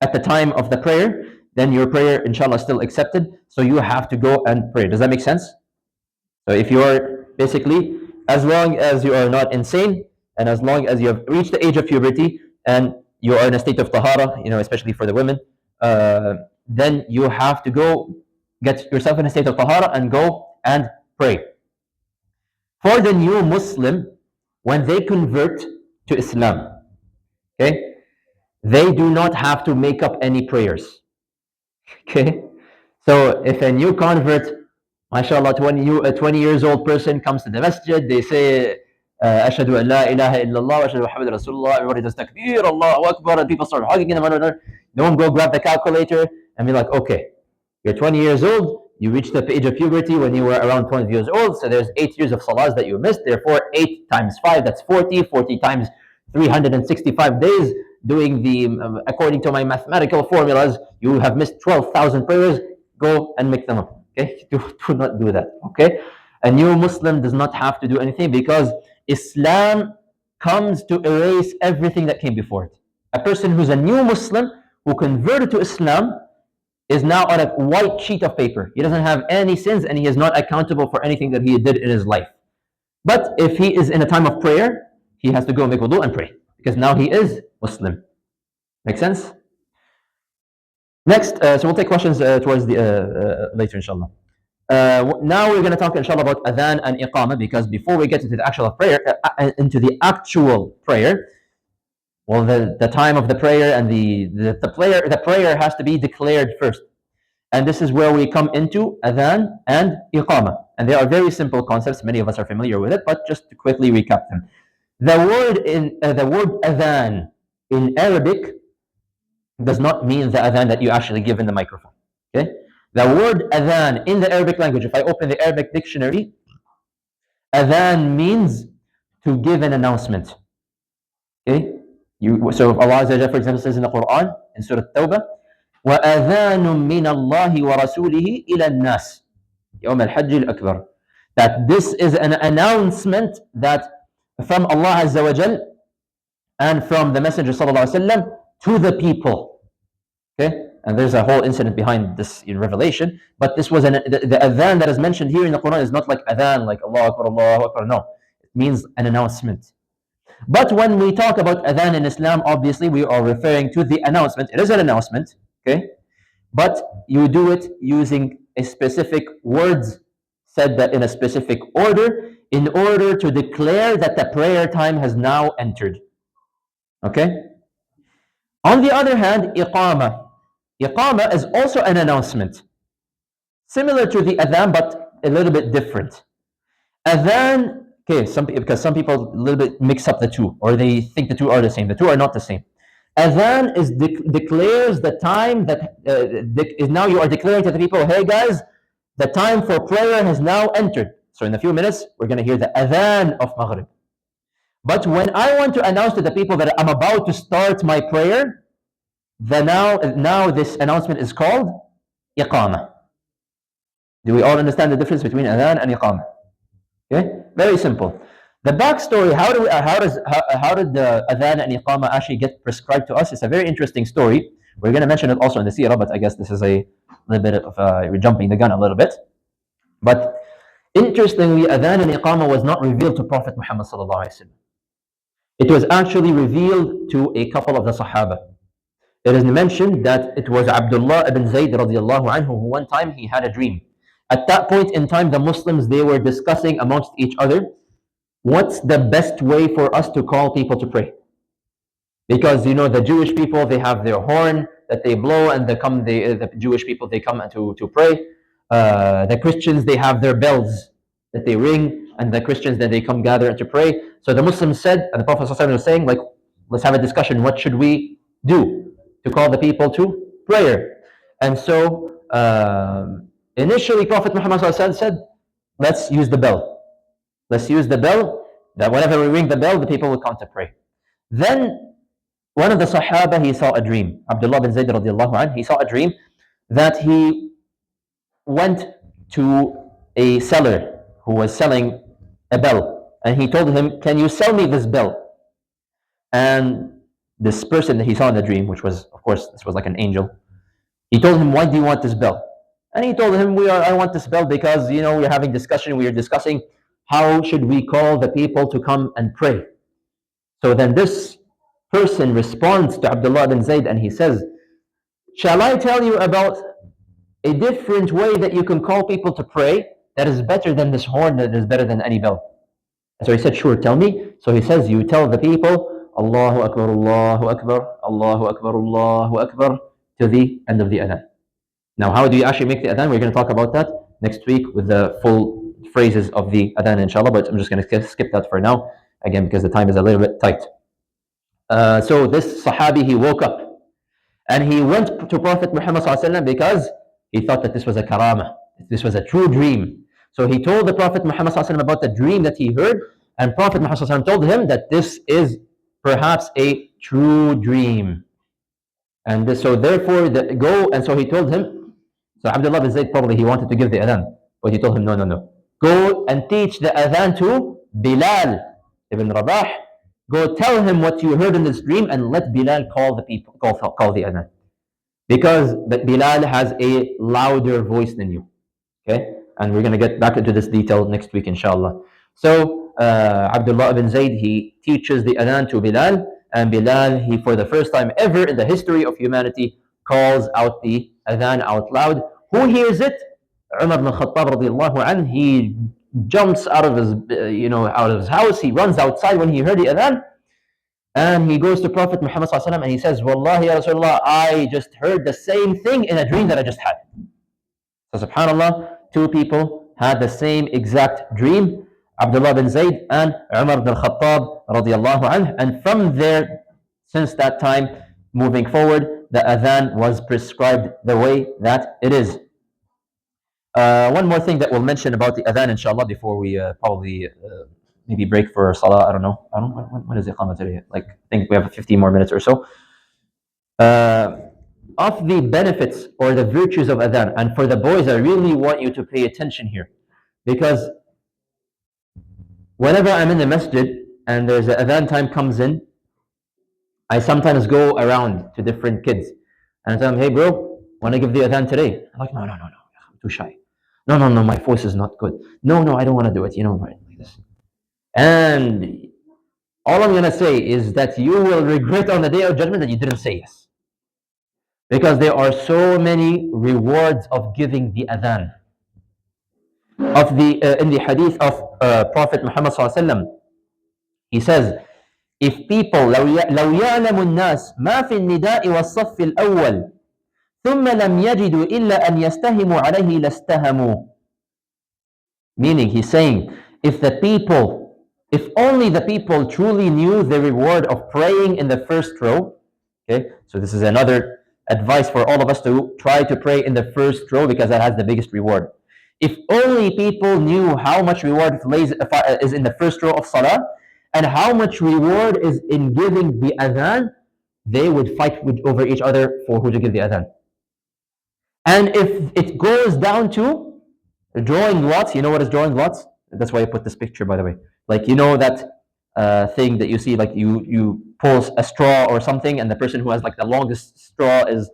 at the time of the prayer, then your prayer inshallah is still accepted. So you have to go and pray. Does that make sense? So if you are basically, as long as you are not insane, and as long as you have reached the age of puberty and you are in a state of tahara, especially for the women, then you have to go get yourself in a state of tahara and go and pray. For the new Muslim, when they convert to Islam, okay, they do not have to make up any prayers. Okay? So if a new convert, mashallah, 20 years old person comes to the masjid, they say, Ashhadu an la ilaha illallah, Ashhadu Muhammad Rasulullah, everybody does takbir, Allahu Akbar, and people start hugging them one another. Don't go grab the calculator and be like, okay, you're 20 years old, you reached the age of puberty when you were around 20 years old, so there's 8 years of salahs that you missed, therefore 8 times 5, that's 40, 40 times 365 days, doing the, according to my mathematical formulas, you have missed 12,000 prayers, go and make them up, okay? Do not do that, okay? A new Muslim does not have to do anything because Islam comes to erase everything that came before it. A person who's a new Muslim who converted to Islam is now on a white sheet of paper. He doesn't have any sins and he is not accountable for anything that he did in his life. But if he is in a time of prayer, he has to go make wudu and pray because now he is Muslim. Make sense? Next, so we'll take questions towards the later, inshallah. Now we're going to talk, inshallah, about Adhan and Iqamah because before we get into the actual prayer, well, the time of the prayer and the prayer has to be declared first. And this is where we come into Adhan and Iqamah. And they are very simple concepts. Many of us are familiar with it, but just to quickly recap them. The word Adhan in Arabic does not mean the Adhan that you actually give in the microphone. Okay? The word Adhan in the Arabic language, if I open the Arabic dictionary, Adhan means to give an announcement. Okay? So Allah Azza wa Jalla, for example, says in the Quran, in Surah Tawbah, وَأَذَانٌ مِّنَ اللَّهِ وَرَسُولِهِ إِلَى النَّاسِ يَوْمَ الْحَجِّ الْأَكْبَرِ. That this is an announcement that from Allah Azza wa Jal and from the Messenger Sallallahu Alaihi Wasallam to the people. Okay? And there's a whole incident behind this in Revelation, but this was the adhan that is mentioned here in the Quran is not like adhan, like Allahu Akbar, Allahu Akbar. No, it means an announcement. But when we talk about adhan in Islam, obviously we are referring to the announcement. It is an announcement, okay? But you do it using a specific words said that in a specific order in order to declare that the prayer time has now entered. Okay? On the other hand, Iqamah. Iqamah is also an announcement. Similar to the adhan, but a little bit different. Adhan, okay, because some people a little bit mix up the two, or they think the two are the same. The two are not the same. Adhan is declares the time that is now you are declaring to the people, hey guys, the time for prayer has now entered. So in a few minutes, we're going to hear the adhan of Maghrib. But when I want to announce to the people that I'm about to start my prayer, now this announcement is called Iqamah. Do we all understand the difference between adhan and Iqamah? Okay, very simple. The backstory, how did the adhan and iqamah actually get prescribed to us? It's a very interesting story. We're going to mention it also in the Seerah, but I guess this is a little bit of we're jumping the gun a little bit. But interestingly, adhan and iqamah was not revealed to Prophet Muhammad sallallahu alaihi wasallam. It was actually revealed to a couple of the Sahaba. It is mentioned that it was Abdullah ibn Zayd radiallahu anhu who one time he had a dream. At that point in time, the Muslims, they were discussing amongst each other, what's the best way for us to call people to pray? Because the Jewish people, they have their horn that they blow, and the Jewish people, they come to pray. The Christians, they have their bells that they ring, and the Christians, then they come gather to pray. So the Muslims said, and the Prophet ﷺ was saying, like, let's have a discussion. What should we do to call the people to prayer? And so initially, Prophet Muhammad ﷺ said, let's use the bell. Let's use the bell, that whenever we ring the bell, the people will come to pray. Then one of the Sahaba, he saw a dream. Abdullah bin Zayd radiallahu anh, he saw a dream that he went to a seller who was selling a bell. And he told him, can you sell me this bell? And this person that he saw in the dream, which was, of course, this was like an angel, he told him, why do you want this bell? And he told him, I want this bell because, we're having discussion, we are discussing how should we call the people to come and pray. So then this person responds to Abdullah bin Zayd and he says, shall I tell you about a different way that you can call people to pray that is better than this horn, that is better than any bell? So he said, sure, tell me. So he says, you tell the people, Allahu Akbar, Allahu Akbar, Allahu Akbar, Allahu Akbar, to the end of the adhan. Now, how do you actually make the adhan? We're going to talk about that next week with the full phrases of the adhan, inshallah, but I'm just going to skip that for now, again, because the time is a little bit tight. So this Sahabi, he woke up and he went to Prophet Muhammad ﷺ because he thought that this was a karama, this was a true dream. So he told the Prophet Muhammad ﷺ about the dream that he heard, and Prophet Muhammad ﷺ told him that this is perhaps a true dream. And this, so therefore, go, and so he told him, so Abdullah bin Zayd probably he wanted to give the adhan, but he told him, no, no, no. Go and teach the adhan to Bilal ibn Rabah. Go tell him what you heard in this dream and let Bilal call the people, call the adhan. Because Bilal has a louder voice than you. Okay? And we're going to get back into this detail next week, inshallah. So, Abdullah ibn Zayd, he teaches the adhan to Bilal, and Bilal, he, for the first time ever in the history of humanity, calls out the adhan out loud. Who hears it? Umar ibn Khattab radiallahu anh, he jumps out of his, out of his house. He runs outside when he heard the adhan, and he goes to Prophet Muhammad sallallahu alaihi wasallam and he says, "Wallahi ya Rasulullah, I just heard the same thing in a dream that I just had." So subhanallah, two people had the same exact dream, Abdullah bin Zayd and Umar bin Khattab radiallahu anh. And from there, since that time, moving forward, the adhan was prescribed the way that it is. One more thing that we'll mention about the adhan, inshallah, before we probably maybe break for salah. I don't know. When is Iqamah today? Like, I think we have 15 more minutes or so. Of the benefits or the virtues of adhan, and for the boys, I really want you to pay attention here, because whenever I'm in the masjid and there's an adhan time comes in, I sometimes go around to different kids and I tell them, "Hey bro, want to give the adhan today?" I'm like, no, I'm too shy. No, my voice is not good. No, I don't want to do it. Right, like this. And all I'm going to say is that you will regret on the day of judgment that you didn't say yes. Because there are so many rewards of giving the adhan. In the hadith of Prophet Muhammad sallallahu alaihi wasallam, he says, if people لو يعلم الناس ما في النداء والصف الأول ثم لم يجدوا إلا أن يستهموا عليه لاستهموا. Meaning, he's saying, if only the people truly knew the reward of praying in the first row. Okay, so this is another advice for all of us to try to pray in the first row, because that has the biggest reward. If only people knew how much reward is in the first row of salah, and how much reward is in giving the adhan, they would fight over each other for who to give the adhan. And if it goes down to drawing lots, you know what is drawing lots? That's why I put this picture, by the way. Like, that thing that you see, like you pull a straw or something, and the person who has like the longest straw is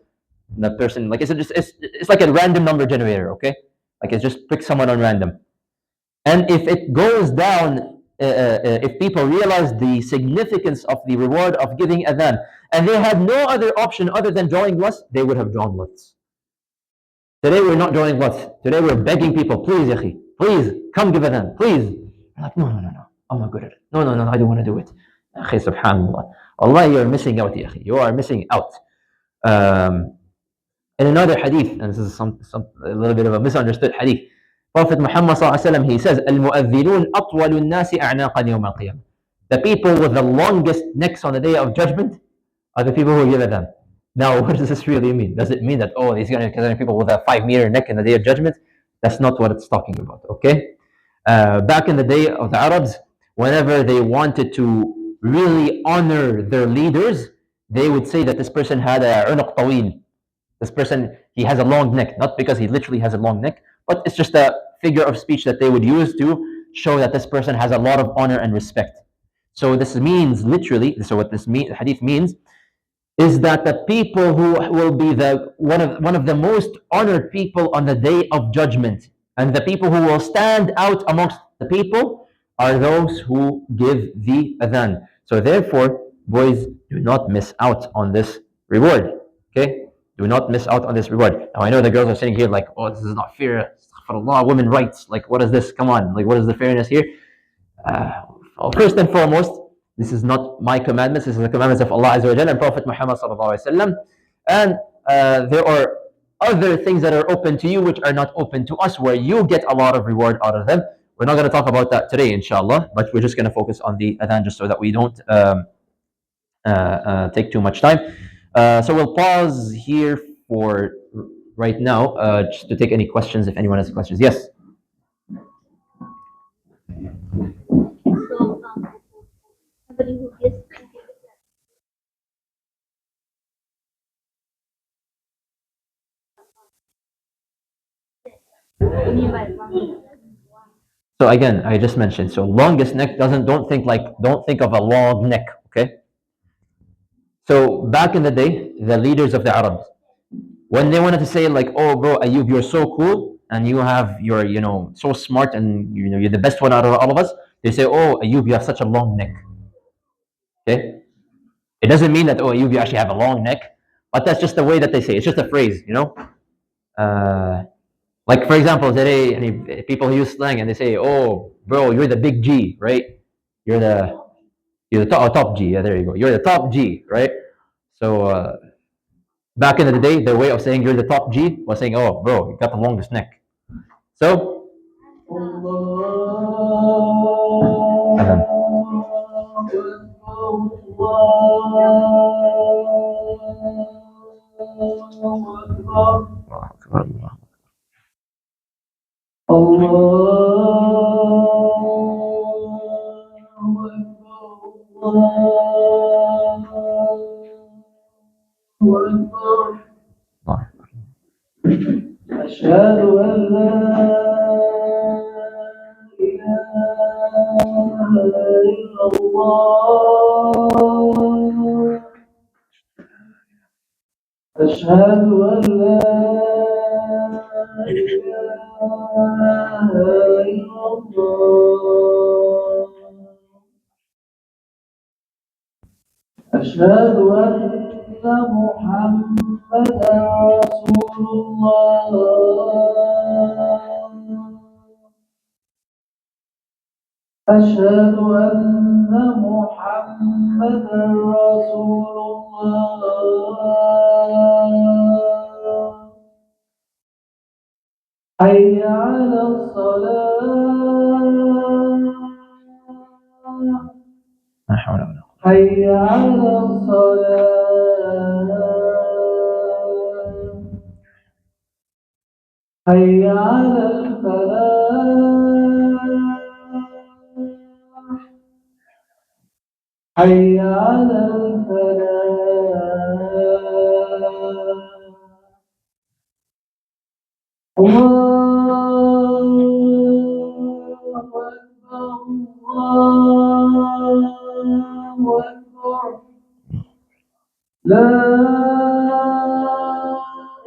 the person. Like it's like a random number generator, okay? Like it's just pick someone on random. And if it goes down, if people realize the significance of the reward of giving adhan, and they had no other option other than drawing lots, they would have drawn lots. Today we're not drawing lots. Today we're begging people, please, Yakhi, please come give adhan, please. You're like, no, I'm not good at it. No, I don't want to do it. Akhi, subhanallah. Allah, you're missing out, Yakhi. You are missing out. In another hadith, and this is a little bit of a misunderstood hadith, Prophet Muhammad ﷺ, he says, "Al-mu'adhdhinun atwalu an-nasi a'naqan yawm al-qiyamah." The people with the longest necks on the day of judgment are the people who give adhan. Now, what does this really mean? Does it mean that, these are people with a 5-meter neck in the day of judgment? That's not what it's talking about, okay? Back in the day of the Arabs, whenever they wanted to really honor their leaders, they would say that this person had a unuq tawil. This person, he has a long neck, not because he literally has a long neck, but it's just a figure of speech that they would use to show that this person has a lot of honor and respect. So this means literally, so what this hadith means is that the people who will be one of the most honored people on the day of judgment, and the people who will stand out amongst the people, are those who give the adhan. So therefore, boys, do not miss out on this reward. Okay? Do not miss out on this reward. Now I know the girls are sitting here like, this is not fair. Astaghfirullah, women rights. Like, what is this? Come on. Like, what is the fairness here? First and foremost, this is not my commandments. This is the commandments of Allah Azza wa Jalla and Prophet Muhammad sallallahu alaihi wasallam. And there are other things that are open to you which are not open to us, where you get a lot of reward out of them. We're not going to talk about that today, inshallah, but we're just going to focus on the adhan just so that we don't take too much time. So we'll pause here for right now, just to take any questions if anyone has questions. Yes. So, somebody who gives what do you mean by longest? So again, I just mentioned. So longest neck doesn't. Don't think of a long neck. Okay. So back in the day, the leaders of the Arabs, when they wanted to say like, "Oh, bro, Ayub, you're so cool, and you're so smart, and you're the best one out of all of us," they say, "Oh, Ayub, you have such a long neck." Okay. It doesn't mean that, oh, Ayub, you actually have a long neck, but that's just the way that they say. It's just a phrase. Uh, like for example, today, people use slang and they say, "Oh, bro, you're the big G, right? You're the you're the top G. Yeah, there you go. You're the top G, right?" So back in the day, their way of saying you're the top G was saying, "Oh, bro, you got the longest neck." So Adhan. أشهد أن لا إله إلا الله أشهد أن لا إله إلا الله أشهد أن محمدا رسول الله أشهد أن محمدا رسول الله حي على الصلاة لا حول ولا قوة حي على الصلاة حي على الفلاح حي على الفلاح الله أكبر الله أكبر لا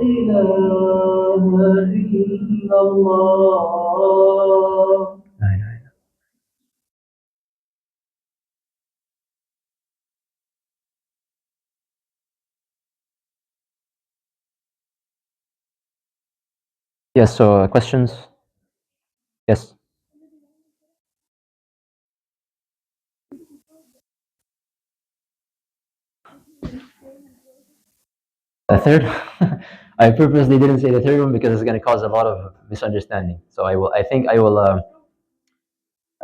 إله إلا الله Yes, so questions? Yes. The third, I purposely didn't say the third one because it's going to cause a lot of misunderstanding. So I think I will.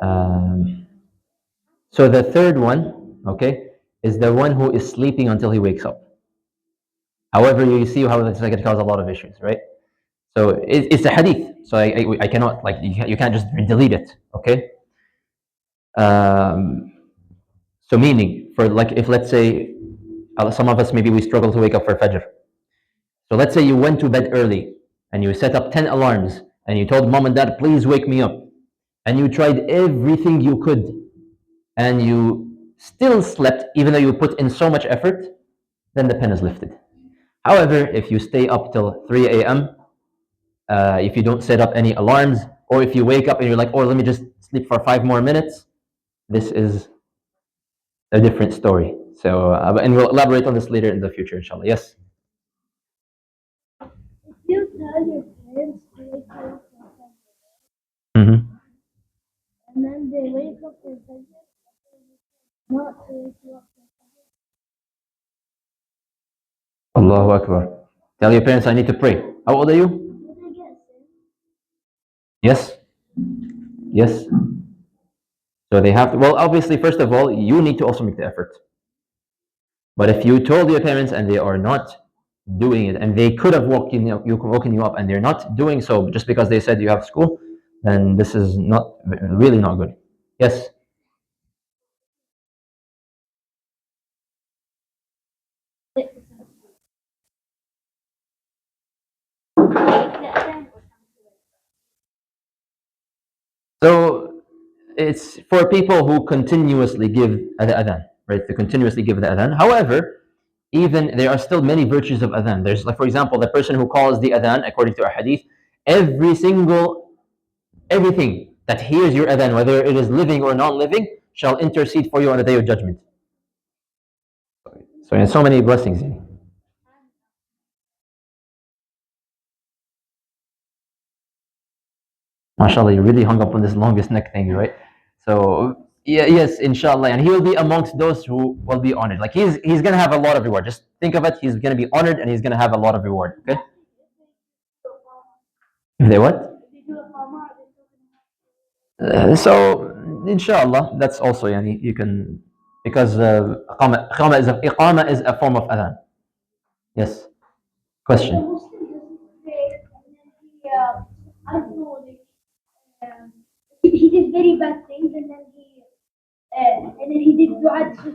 Um, so the third one, okay, is the one who is sleeping until he wakes up. However, you see how it's going to cause a lot of issues, right? So it's a hadith. So I cannot, like, you can't just delete it, okay? Um, so meaning, for like, if let's say some of us, maybe we struggle to wake up for Fajr. So let's say you went to bed early and you set up 10 alarms and you told mom and dad, please wake me up. And you tried everything you could and you still slept, even though you put in so much effort, then the pen is lifted. However, if you stay up till 3 a.m., if you don't set up any alarms, or if you wake up and you're like, oh, let me just sleep for 5 more minutes, this is a different story. So, and we'll elaborate on this later in the future, inshallah. Yes? If you tell your parents to wake you up for Fajr, Mm-hmm. and then they wake up for Fajr, not to wake you up for Fajr. Allahu Akbar. Tell your parents I need to pray. How old are you? Yes. Yes. So they have to, well, obviously, first of all, you need to also make the effort. But if you told your parents and they are not doing it, and they could have woken you up, and they're not doing so just because they said you have school, then this is not really not good. Yes. So it's for people who continuously give the adhan, right? They continuously give the adhan. However, even there are still many virtues of adhan. There's, like, for example, the person who calls the adhan according to a hadith, everything that hears your adhan, whether it is living or non-living, shall intercede for you on the day of judgment. So there's so many blessings. MashaAllah, you really hung up on this longest neck thing, right? So yeah, yes, inshallah, and he will be amongst those who will be honored. Like he's gonna have a lot of reward. Just think of it. He's gonna be honored, and he's gonna have a lot of reward. Okay. If they what? So inshallah, that's also, yani, you can, because iqama is a form of adhan. Yes. Question. I don't know, like, he did very bad things, and then he did dua to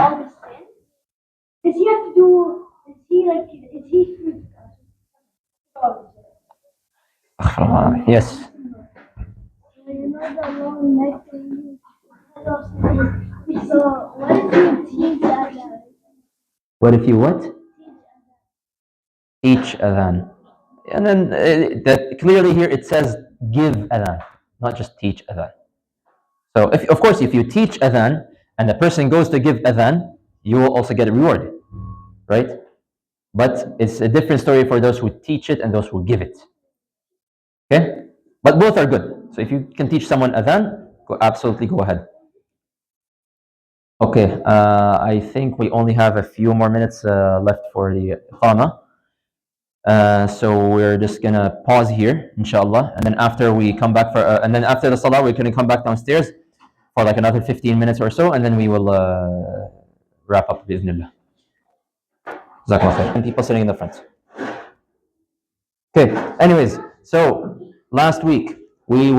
all the sin. Does he have to do? Is he like? Is he? Oh, Yes. you know the long neck thing. So what if you teach that? What if you what? Teach adhan. And then that clearly here it says give adhan, not just teach adhan. So if, of course, if you teach adhan and the person goes to give adhan, you will also get a reward, right? But it's a different story for those who teach it and those who give it. Okay? But both are good. So if you can teach someone adhan, absolutely go ahead. Okay, I think we only have a few more minutes left for the Iqamah. So we're just gonna pause here, inshallah, and then after we come back and then after the salah, we're gonna come back downstairs for like another 15 minutes or so, and then we will wrap up bi'idhnillah. Jazakallah khair. And people sitting in the front. Okay. Anyways, so last week we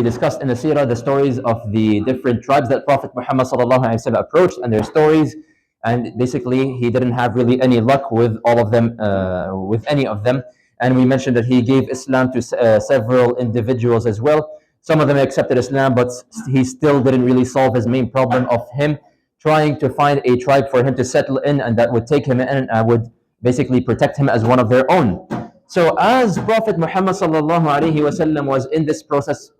discussed in the Seerah the stories of the different tribes that Prophet Muhammad sallallahu alaihi wasallam approached and their stories, and basically he didn't have really any luck with all of them, with any of them. And we mentioned that he gave Islam to several individuals as well. Some of them accepted Islam, but he still didn't really solve his main problem of him trying to find a tribe for him to settle in, and that would take him in and would basically protect him as one of their own. So as Prophet Muhammad sallallahu alaihi wasallam was in this process,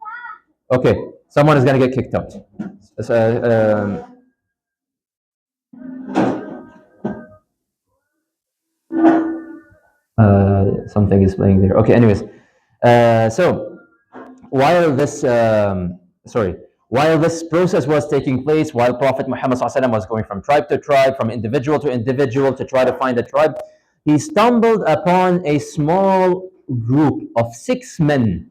okay, someone is gonna get kicked out. So, something is playing there. Okay, anyways, so while this while this process was taking place, while Prophet Muhammad sallallahu alaihi wasallam was going from tribe to tribe, from individual to individual to try to find a tribe, he stumbled upon a small group of 6 men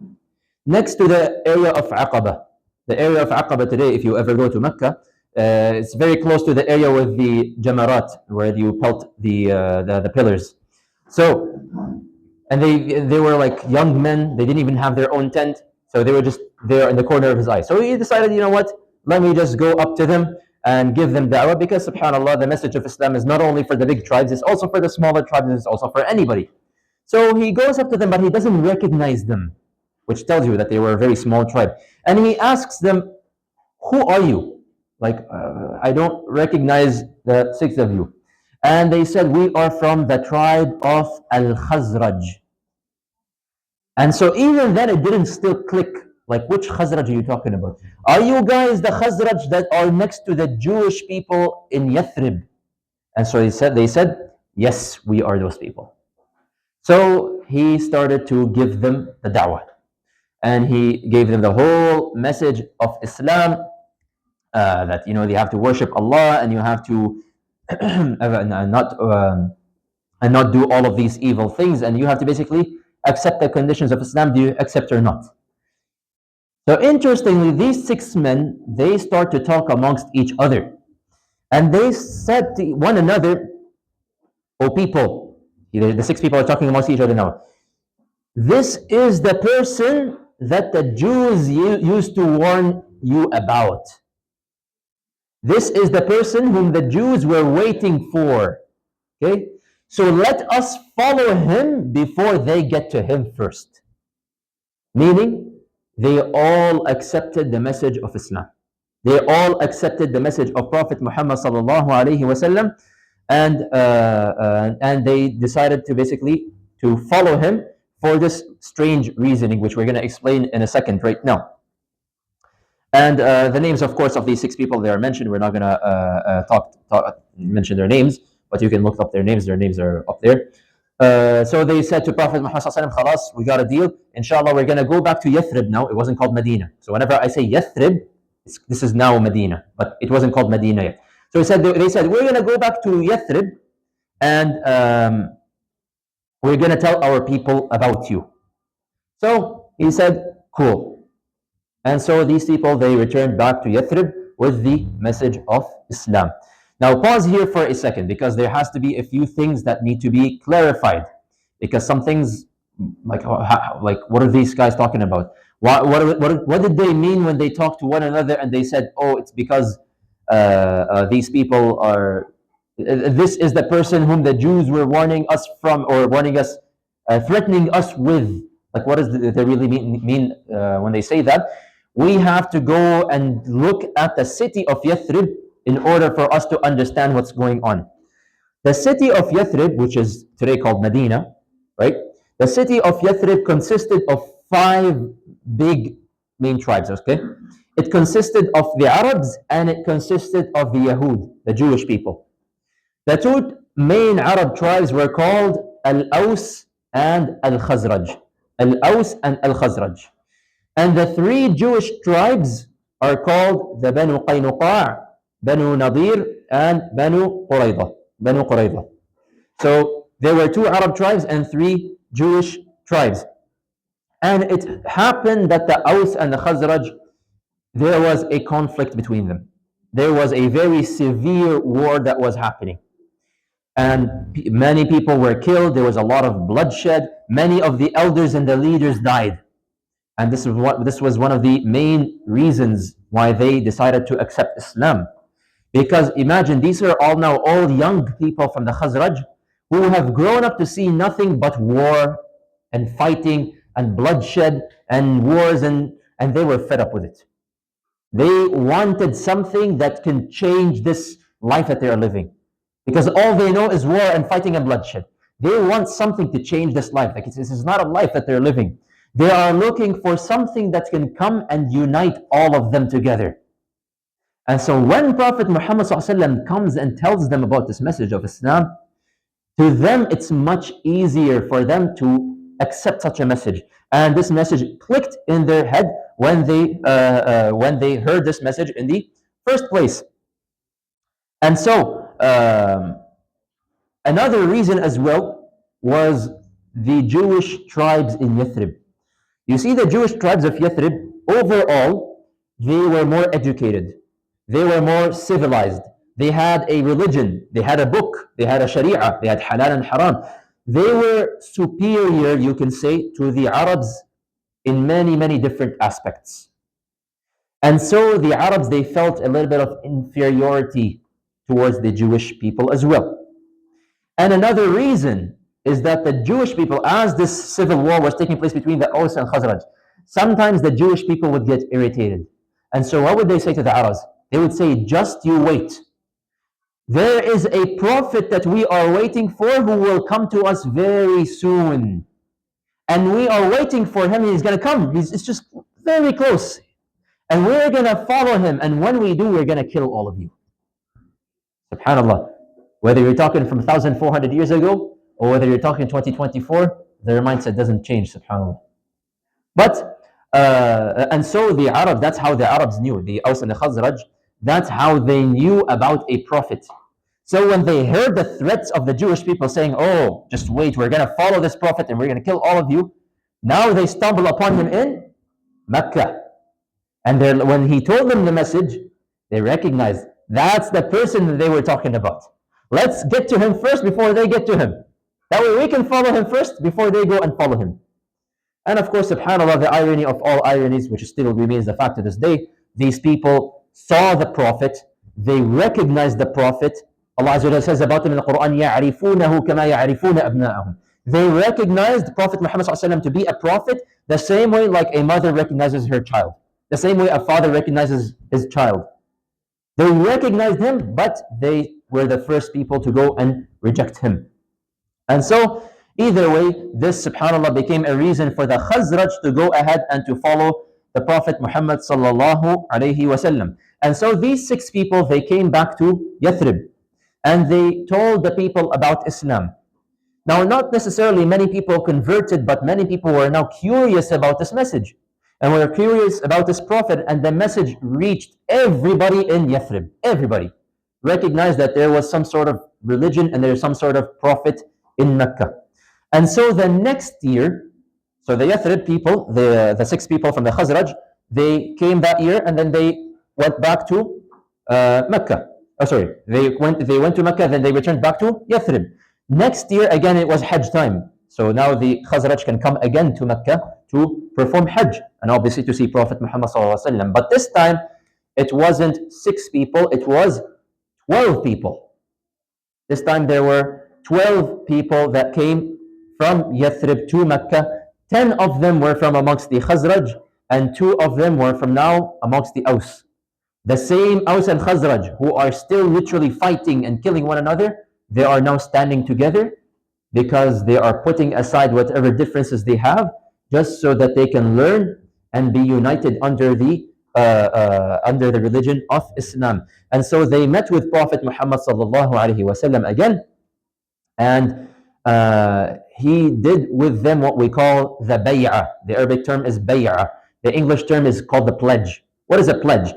next to the area of Aqaba. The area of Aqaba today, if you ever go to Mecca, it's very close to the area with the jamarat, where you pelt the pillars. So, and they were like young men. They didn't even have their own tent, so they were just there in the corner of his eye. So he decided, you know what? Let me just go up to them and give them da'wah, because subhanallah, the message of Islam is not only for the big tribes, it's also for the smaller tribes, it's also for anybody. So he goes up to them, but he doesn't recognize them, which tells you that they were a very small tribe. And he asks them, "Who are you? Like, I don't recognize the 6 of you." And they said, "We are from the tribe of Al Khazraj." And so even then, it didn't still click. Like, which Khazraj are you talking about? Are you guys the Khazraj that are next to the Jewish people in Yathrib? And so they said, yes, we are those people. So he started to give them the da'wah. And he gave them the whole message of Islam, that, they have to worship Allah, and you have to not and not do all of these evil things. And you have to basically accept the conditions of Islam. Do you accept or not? So interestingly, these 6 men, they start to talk amongst each other. And they said to one another, "O people," the 6 people are talking amongst each other now, "this is the person that the Jews used to warn you about. This is the person whom the Jews were waiting for. Okay? So let us follow him before they get to him first." Meaning, they all accepted the message of Islam. They all accepted the message of Prophet Muhammad sallallahu alaihi wasallam, and they decided to basically to follow him for this strange reasoning, which we're going to explain in a second right now. And the names, of course, of these 6 people, they are mentioned. We're not going to mention their names, but you can look up their names. Their names are up there. So they said to Prophet Muhammad sallallahu alaihi wasallam, "Khalas, we got a deal. Inshallah, we're going to go back to Yathrib now." It wasn't called Medina. So whenever I say Yathrib, this is now Medina, but it wasn't called Medina yet. So they said, "We're going to go back to Yathrib, and we're going to tell our people about you." So he said, "Cool." And so these people, they returned back to Yathrib with the message of Islam. Now pause here for a second, because there has to be a few things that need to be clarified. Because some things, like what are these guys talking about? What did they mean when they talked to one another and they said, "Oh, it's because these people are, this is the person whom the Jews were warning us from, or warning us, threatening us with"? Like, what does they really mean when they say that? We have to go and look at the city of Yathrib in order for us to understand what's going on. The city of Yathrib, which is today called Medina, right? The city of Yathrib consisted of 5 big main tribes, okay? It consisted of the Arabs and it consisted of the Yahud, the Jewish people. The 2 main Arab tribes were called Al-Aws and Al-Khazraj. Al-Aws and Al-Khazraj. And the 3 Jewish tribes are called the Banu Qaynuqa', Banu Nadir, and Banu Qurayza. So there were 2 Arab tribes and 3 Jewish tribes. And it happened that the Aus and the Khazraj, there was a conflict between them. There was a very severe war that was happening. And many people were killed. There was a lot of bloodshed. Many of the elders and the leaders died. And this was one of the main reasons why they decided to accept Islam. Because imagine, these are all young people from the Khazraj who have grown up to see nothing but war and fighting and bloodshed and wars, and they were fed up with it. They wanted something that can change this life that they are living. Because all they know is war and fighting and bloodshed. They want something to change this life. Like, this is not a life that they're living. They are looking for something that can come and unite all of them together. And so when Prophet Muhammad ﷺ comes and tells them about this message of Islam, to them it's much easier for them to accept such a message. And this message clicked in their head when they heard this message in the first place. And so another reason as well was the Jewish tribes in Yathrib. You see, the Jewish tribes of Yathrib, overall, they were more educated. They were more civilized. They had a religion. They had a book. They had a sharia. They had halal and haram. They were superior, you can say, to the Arabs in many, many different aspects. And so the Arabs, they felt a little bit of inferiority towards the Jewish people as well. And another reason is that the Jewish people, as this civil war was taking place between the Aus and Khazraj, sometimes the Jewish people would get irritated. And so what would they say to the Arabs? They would say, "Just you wait. There is a prophet that we are waiting for who will come to us very soon. And we are waiting for him. He's going to come. It's just very close. And we're going to follow him. And when we do, we're going to kill all of you." SubhanAllah. Whether you're talking from 1,400 years ago or whether you're talking 2024, their mindset doesn't change, SubhanAllah. But, and so the Arab, that's how the Arabs knew, the Aus and the Khazraj, that's how they knew about a prophet. So when they heard the threats of the Jewish people saying, oh, just wait, we're going to follow this prophet and we're going to kill all of you, now they stumble upon him in Mecca. And when he told them the message, they recognized that's the person that they were talking about. Let's get to him first before they get to him. That way we can follow him first before they go and follow him. And of course, subhanAllah, the irony of all ironies, which still remains the fact to this day, these people saw the Prophet, they recognized the Prophet. Allah Azza wa Jalla says about them in the Quran, يَعْرِفُونَهُ كَمَا يَعْرِفُونَ أَبْنَاءَهُم. They recognized Prophet Muhammad to be a prophet the same way like a mother recognizes her child, the same way a father recognizes his child. They recognized him, but they were the first people to go and reject him. And so, either way, this, subhanAllah, became a reason for the Khazraj to go ahead and to follow the Prophet Muhammad sallallahu alayhi wasallam. And so these 6 people, they came back to Yathrib and they told the people about Islam. Now, not necessarily many people converted, but many people were now curious about this message. And were curious about this prophet, and the message reached everybody in Yathrib. Everybody recognized that there was some sort of religion and there is some sort of prophet in Mecca. And so the next year, so the Yathrib people, the 6 people from the Khazraj, they came that year and then they went back to Mecca. Oh, sorry, they went to Mecca, then they returned back to Yathrib. Next year, again, it was Hajj time. So now the Khazraj can come again to Mecca to perform Hajj and obviously to see Prophet Muhammad sallallahu alaihi wasallam. But this time, it wasn't 6 people, it was 12 people. This time there were 12 people that came from Yathrib to Mecca. 10 of them were from amongst the Khazraj and 2 of them were from now amongst the Aus. The same Aus and Khazraj who are still literally fighting and killing one another, they are now standing together because they are putting aside whatever differences they have just so that they can learn and be united under the religion of Islam. And so they met with Prophet Muhammad sallallahu alaihi wasallam again, and he did with them what we call the bay'ah. The Arabic term is bay'ah. The English term is called the pledge. What is a pledge?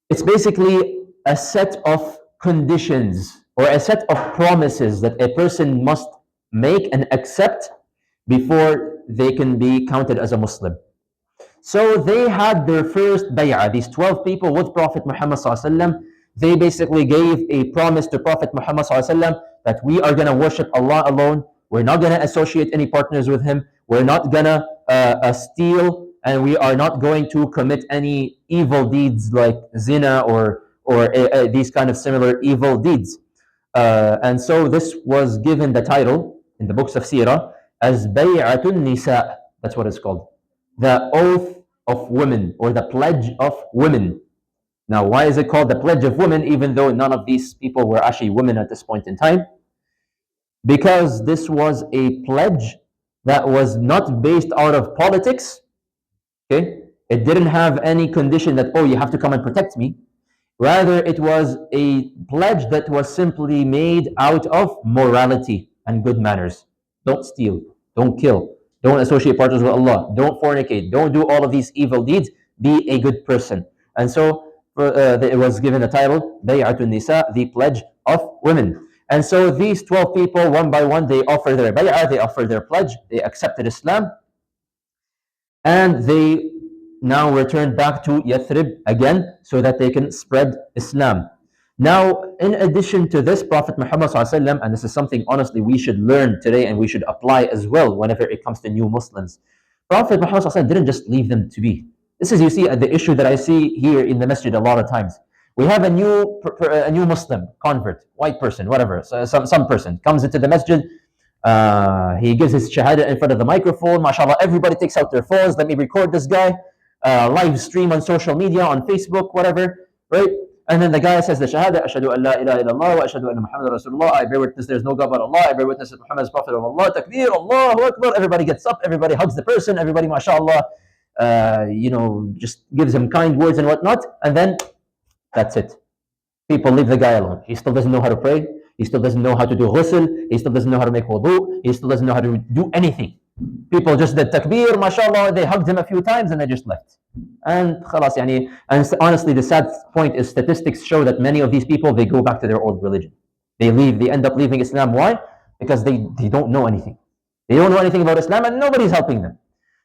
It's basically a set of conditions or a set of promises that a person must make and accept before they can be counted as a Muslim. So they had their first bay'ah, these 12 people with Prophet Muhammad sallallahu alaihi wasallam. They basically gave a promise to Prophet Muhammad sallallahu alaihi wasallam that we are going to worship Allah alone. We're not going to associate any partners with Him. We're not going to steal, and we are not going to commit any evil deeds like zina or these kind of similar evil deeds. And so this was given the title in the books of Seerah as Bay'atun Nisa. That's what it's called. The oath of women, or the pledge of women. Now, why is it called the pledge of women, even though none of these people were actually women at this point in time? Because this was a pledge that was not based out of politics. Okay? It didn't have any condition that, oh, you have to come and protect me. Rather, it was a pledge that was simply made out of morality and good manners. Don't steal, don't kill, don't associate partners with Allah, don't fornicate, don't do all of these evil deeds, be a good person. And so it was given the title, Bay'atun Nisa, the pledge of women. And so these 12 people, one by one, they offered their bay'ah, they offered their pledge, they accepted Islam, and they now returned back to Yathrib again so that they can spread Islam. Now, in addition to this, Prophet Muhammad ﷺ, and this is something honestly we should learn today and we should apply as well whenever it comes to new Muslims. Prophet Muhammad ﷺ didn't just leave them to be. This is, you see, the issue that I see here in the masjid a lot of times. We have a new Muslim convert, white person, whatever, so some person comes into the masjid. He gives his shahada in front of the microphone. MashaAllah, everybody takes out their phones. Let me record this guy. Live stream on social media, on Facebook, whatever, right? And then the guy says the shahada, Ashhadu an la ilaha illallah wa ashhadu anna Muhammadan Rasulullah. I bear witness there's no God but Allah. I bear witness that Muhammad is Prophet of Allah. Takbir, Allahu Akbar. Everybody gets up. Everybody hugs the person. Everybody, mashallah, just gives him kind words and whatnot. And then that's it. People leave the guy alone. He still doesn't know how to pray. He still doesn't know how to do ghusl. He still doesn't know how to make wudu. He still doesn't know how to do anything. People just did takbir, mashallah, they hugged him a few times and they just left. And khalas, and honestly, the sad point is statistics show that many of these people, they go back to their old religion. They leave. They end up leaving Islam. Why? Because they don't know anything. They don't know anything about Islam, and nobody's helping them.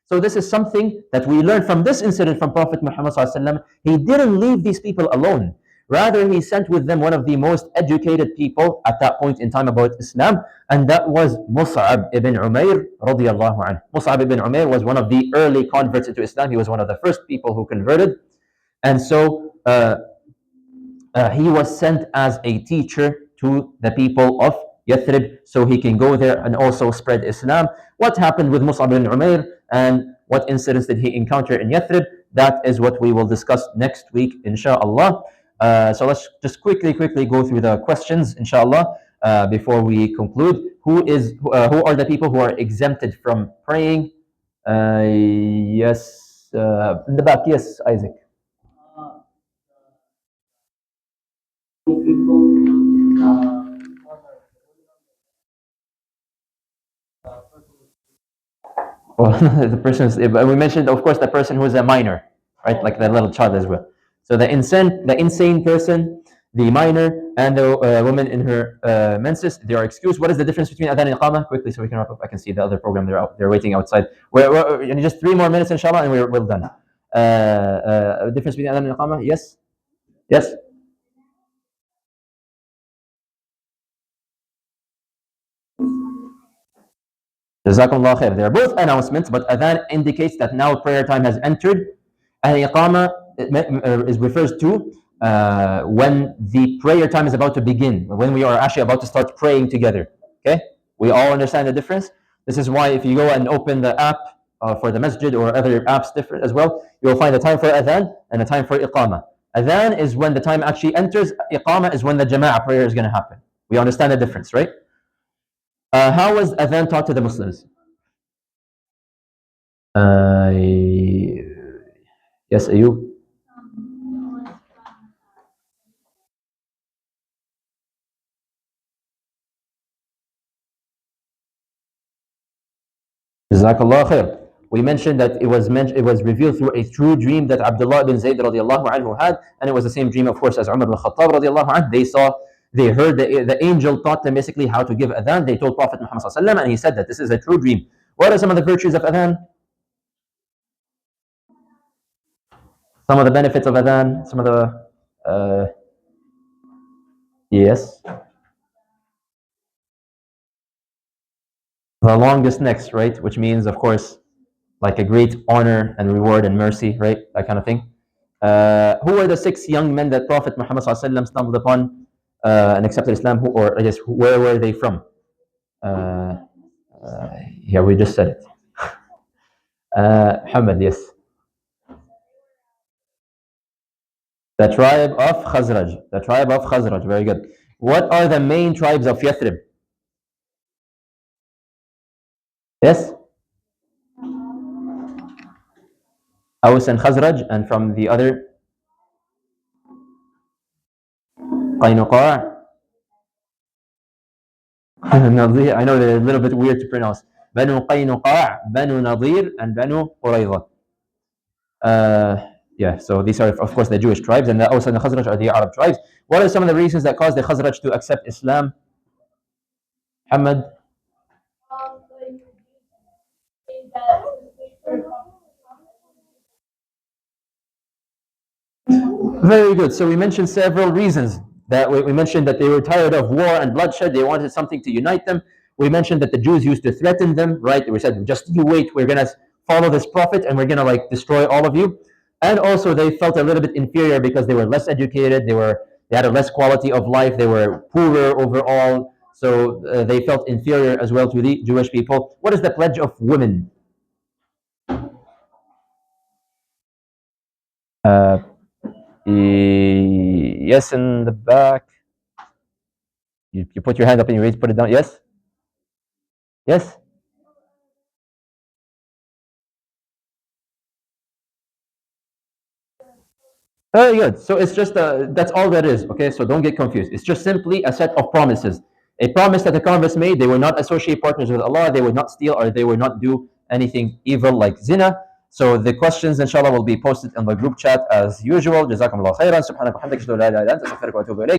So this is something that we learn from this incident from Prophet Muhammad sallallahu alaihi wasallam. He didn't leave these people alone. Rather, he sent with them one of the most educated people at that point in time about Islam, and that was Mus'ab ibn Umair radiyallahu anhu. Mus'ab ibn Umair was one of the early converts into Islam. He was one of the first people who converted, and so he was sent as a teacher to the people of Yathrib so he can go there and also spread Islam. What happened with Mus'ab ibn Umair and what incidents did he encounter in Yathrib? That is what we will discuss next week, inshallah. So let's just quickly go through the questions, inshallah, before we conclude. Who are the people who are exempted from praying? Yes, in the back. Yes, Isaac. Well, the person is, we mentioned, of course, the person who is a minor, right? Like the little child as well. So the insane person, the minor, and the woman in her menses, they are excused. What is the difference between Adhan and Iqamah? Quickly, so we can wrap up. I can see the other program. They're waiting outside. We're just 3 more minutes, inshallah, and we're done. Difference between Adhan and Iqamah? Yes. Yes. Jazakumullah khair. They are both announcements, but Adhan indicates that now prayer time has entered, and Iqamah refers to when the prayer time is about to begin, when we are actually about to start praying together. Okay, we all understand the difference. This is why if you go and open the app for the Masjid or other apps different as well, you will find a time for Adhan and a time for Iqamah. Adhan is when the time actually enters. Iqamah is when the Jama'ah prayer is going to happen. We understand the difference, right? How was Adhan taught to the Muslims? Yes, Ayub. Jazakallah khair. We mentioned that it was revealed through a true dream that Abdullah ibn Zayd radiallahu anhu had, and it was the same dream, of course, as Umar al-Khattab radiallahu anhu. They heard the angel taught them basically how to give adhan. They told Prophet Muhammad sallallahu alaihi wasallam, and he said that this is a true dream. What are some of the virtues of adhan? Some of the benefits of adhan. Some of the yes. The longest necks, right? Which means, of course, like a great honor and reward and mercy, right? That kind of thing. Who are the 6 young men that Prophet Muhammad stumbled upon and accepted Islam? Or I guess, where were they from? Yeah, we just said it. Muhammad, yes. The tribe of Khazraj. The tribe of Khazraj. Very good. What are the main tribes of Yathrib? Yes? Aus and Khazraj, and from the other? Qaynuqa'. Nadir. I know they're a little bit weird to pronounce. Banu Qaynuqa', Banu Nadir, and Banu Qurayza. Yeah, so these are, of course, the Jewish tribes, and the Aus and the Khazraj are the Arab tribes. What are some of the reasons that caused the Khazraj to accept Islam? Muhammad? Very good. So we mentioned several reasons. That we mentioned that they were tired of war and bloodshed. They wanted something to unite them. We mentioned that the Jews used to threaten them, right? We said, just you wait, we're going to follow this prophet and we're going to like destroy all of you. And also they felt a little bit inferior because they were less educated. They had a less quality of life. They were poorer overall. So they felt inferior as well to the Jewish people. What is the pledge of women? Yes, in the back. You put your hand up and you put it down. Yes? Yes? Very good. So it's just that's all that is. Okay, so don't get confused. It's just simply a set of promises. A promise that the converts made. They will not associate partners with Allah. They would not steal, or they would not do anything evil like zina. So the questions, inshallah, will be posted in the group chat as usual. Jazakumullah khairan. Subhanaka wa bihamdika, ashhadu an la ilaha illa anta, astaghfiruka wa atubu ilayk.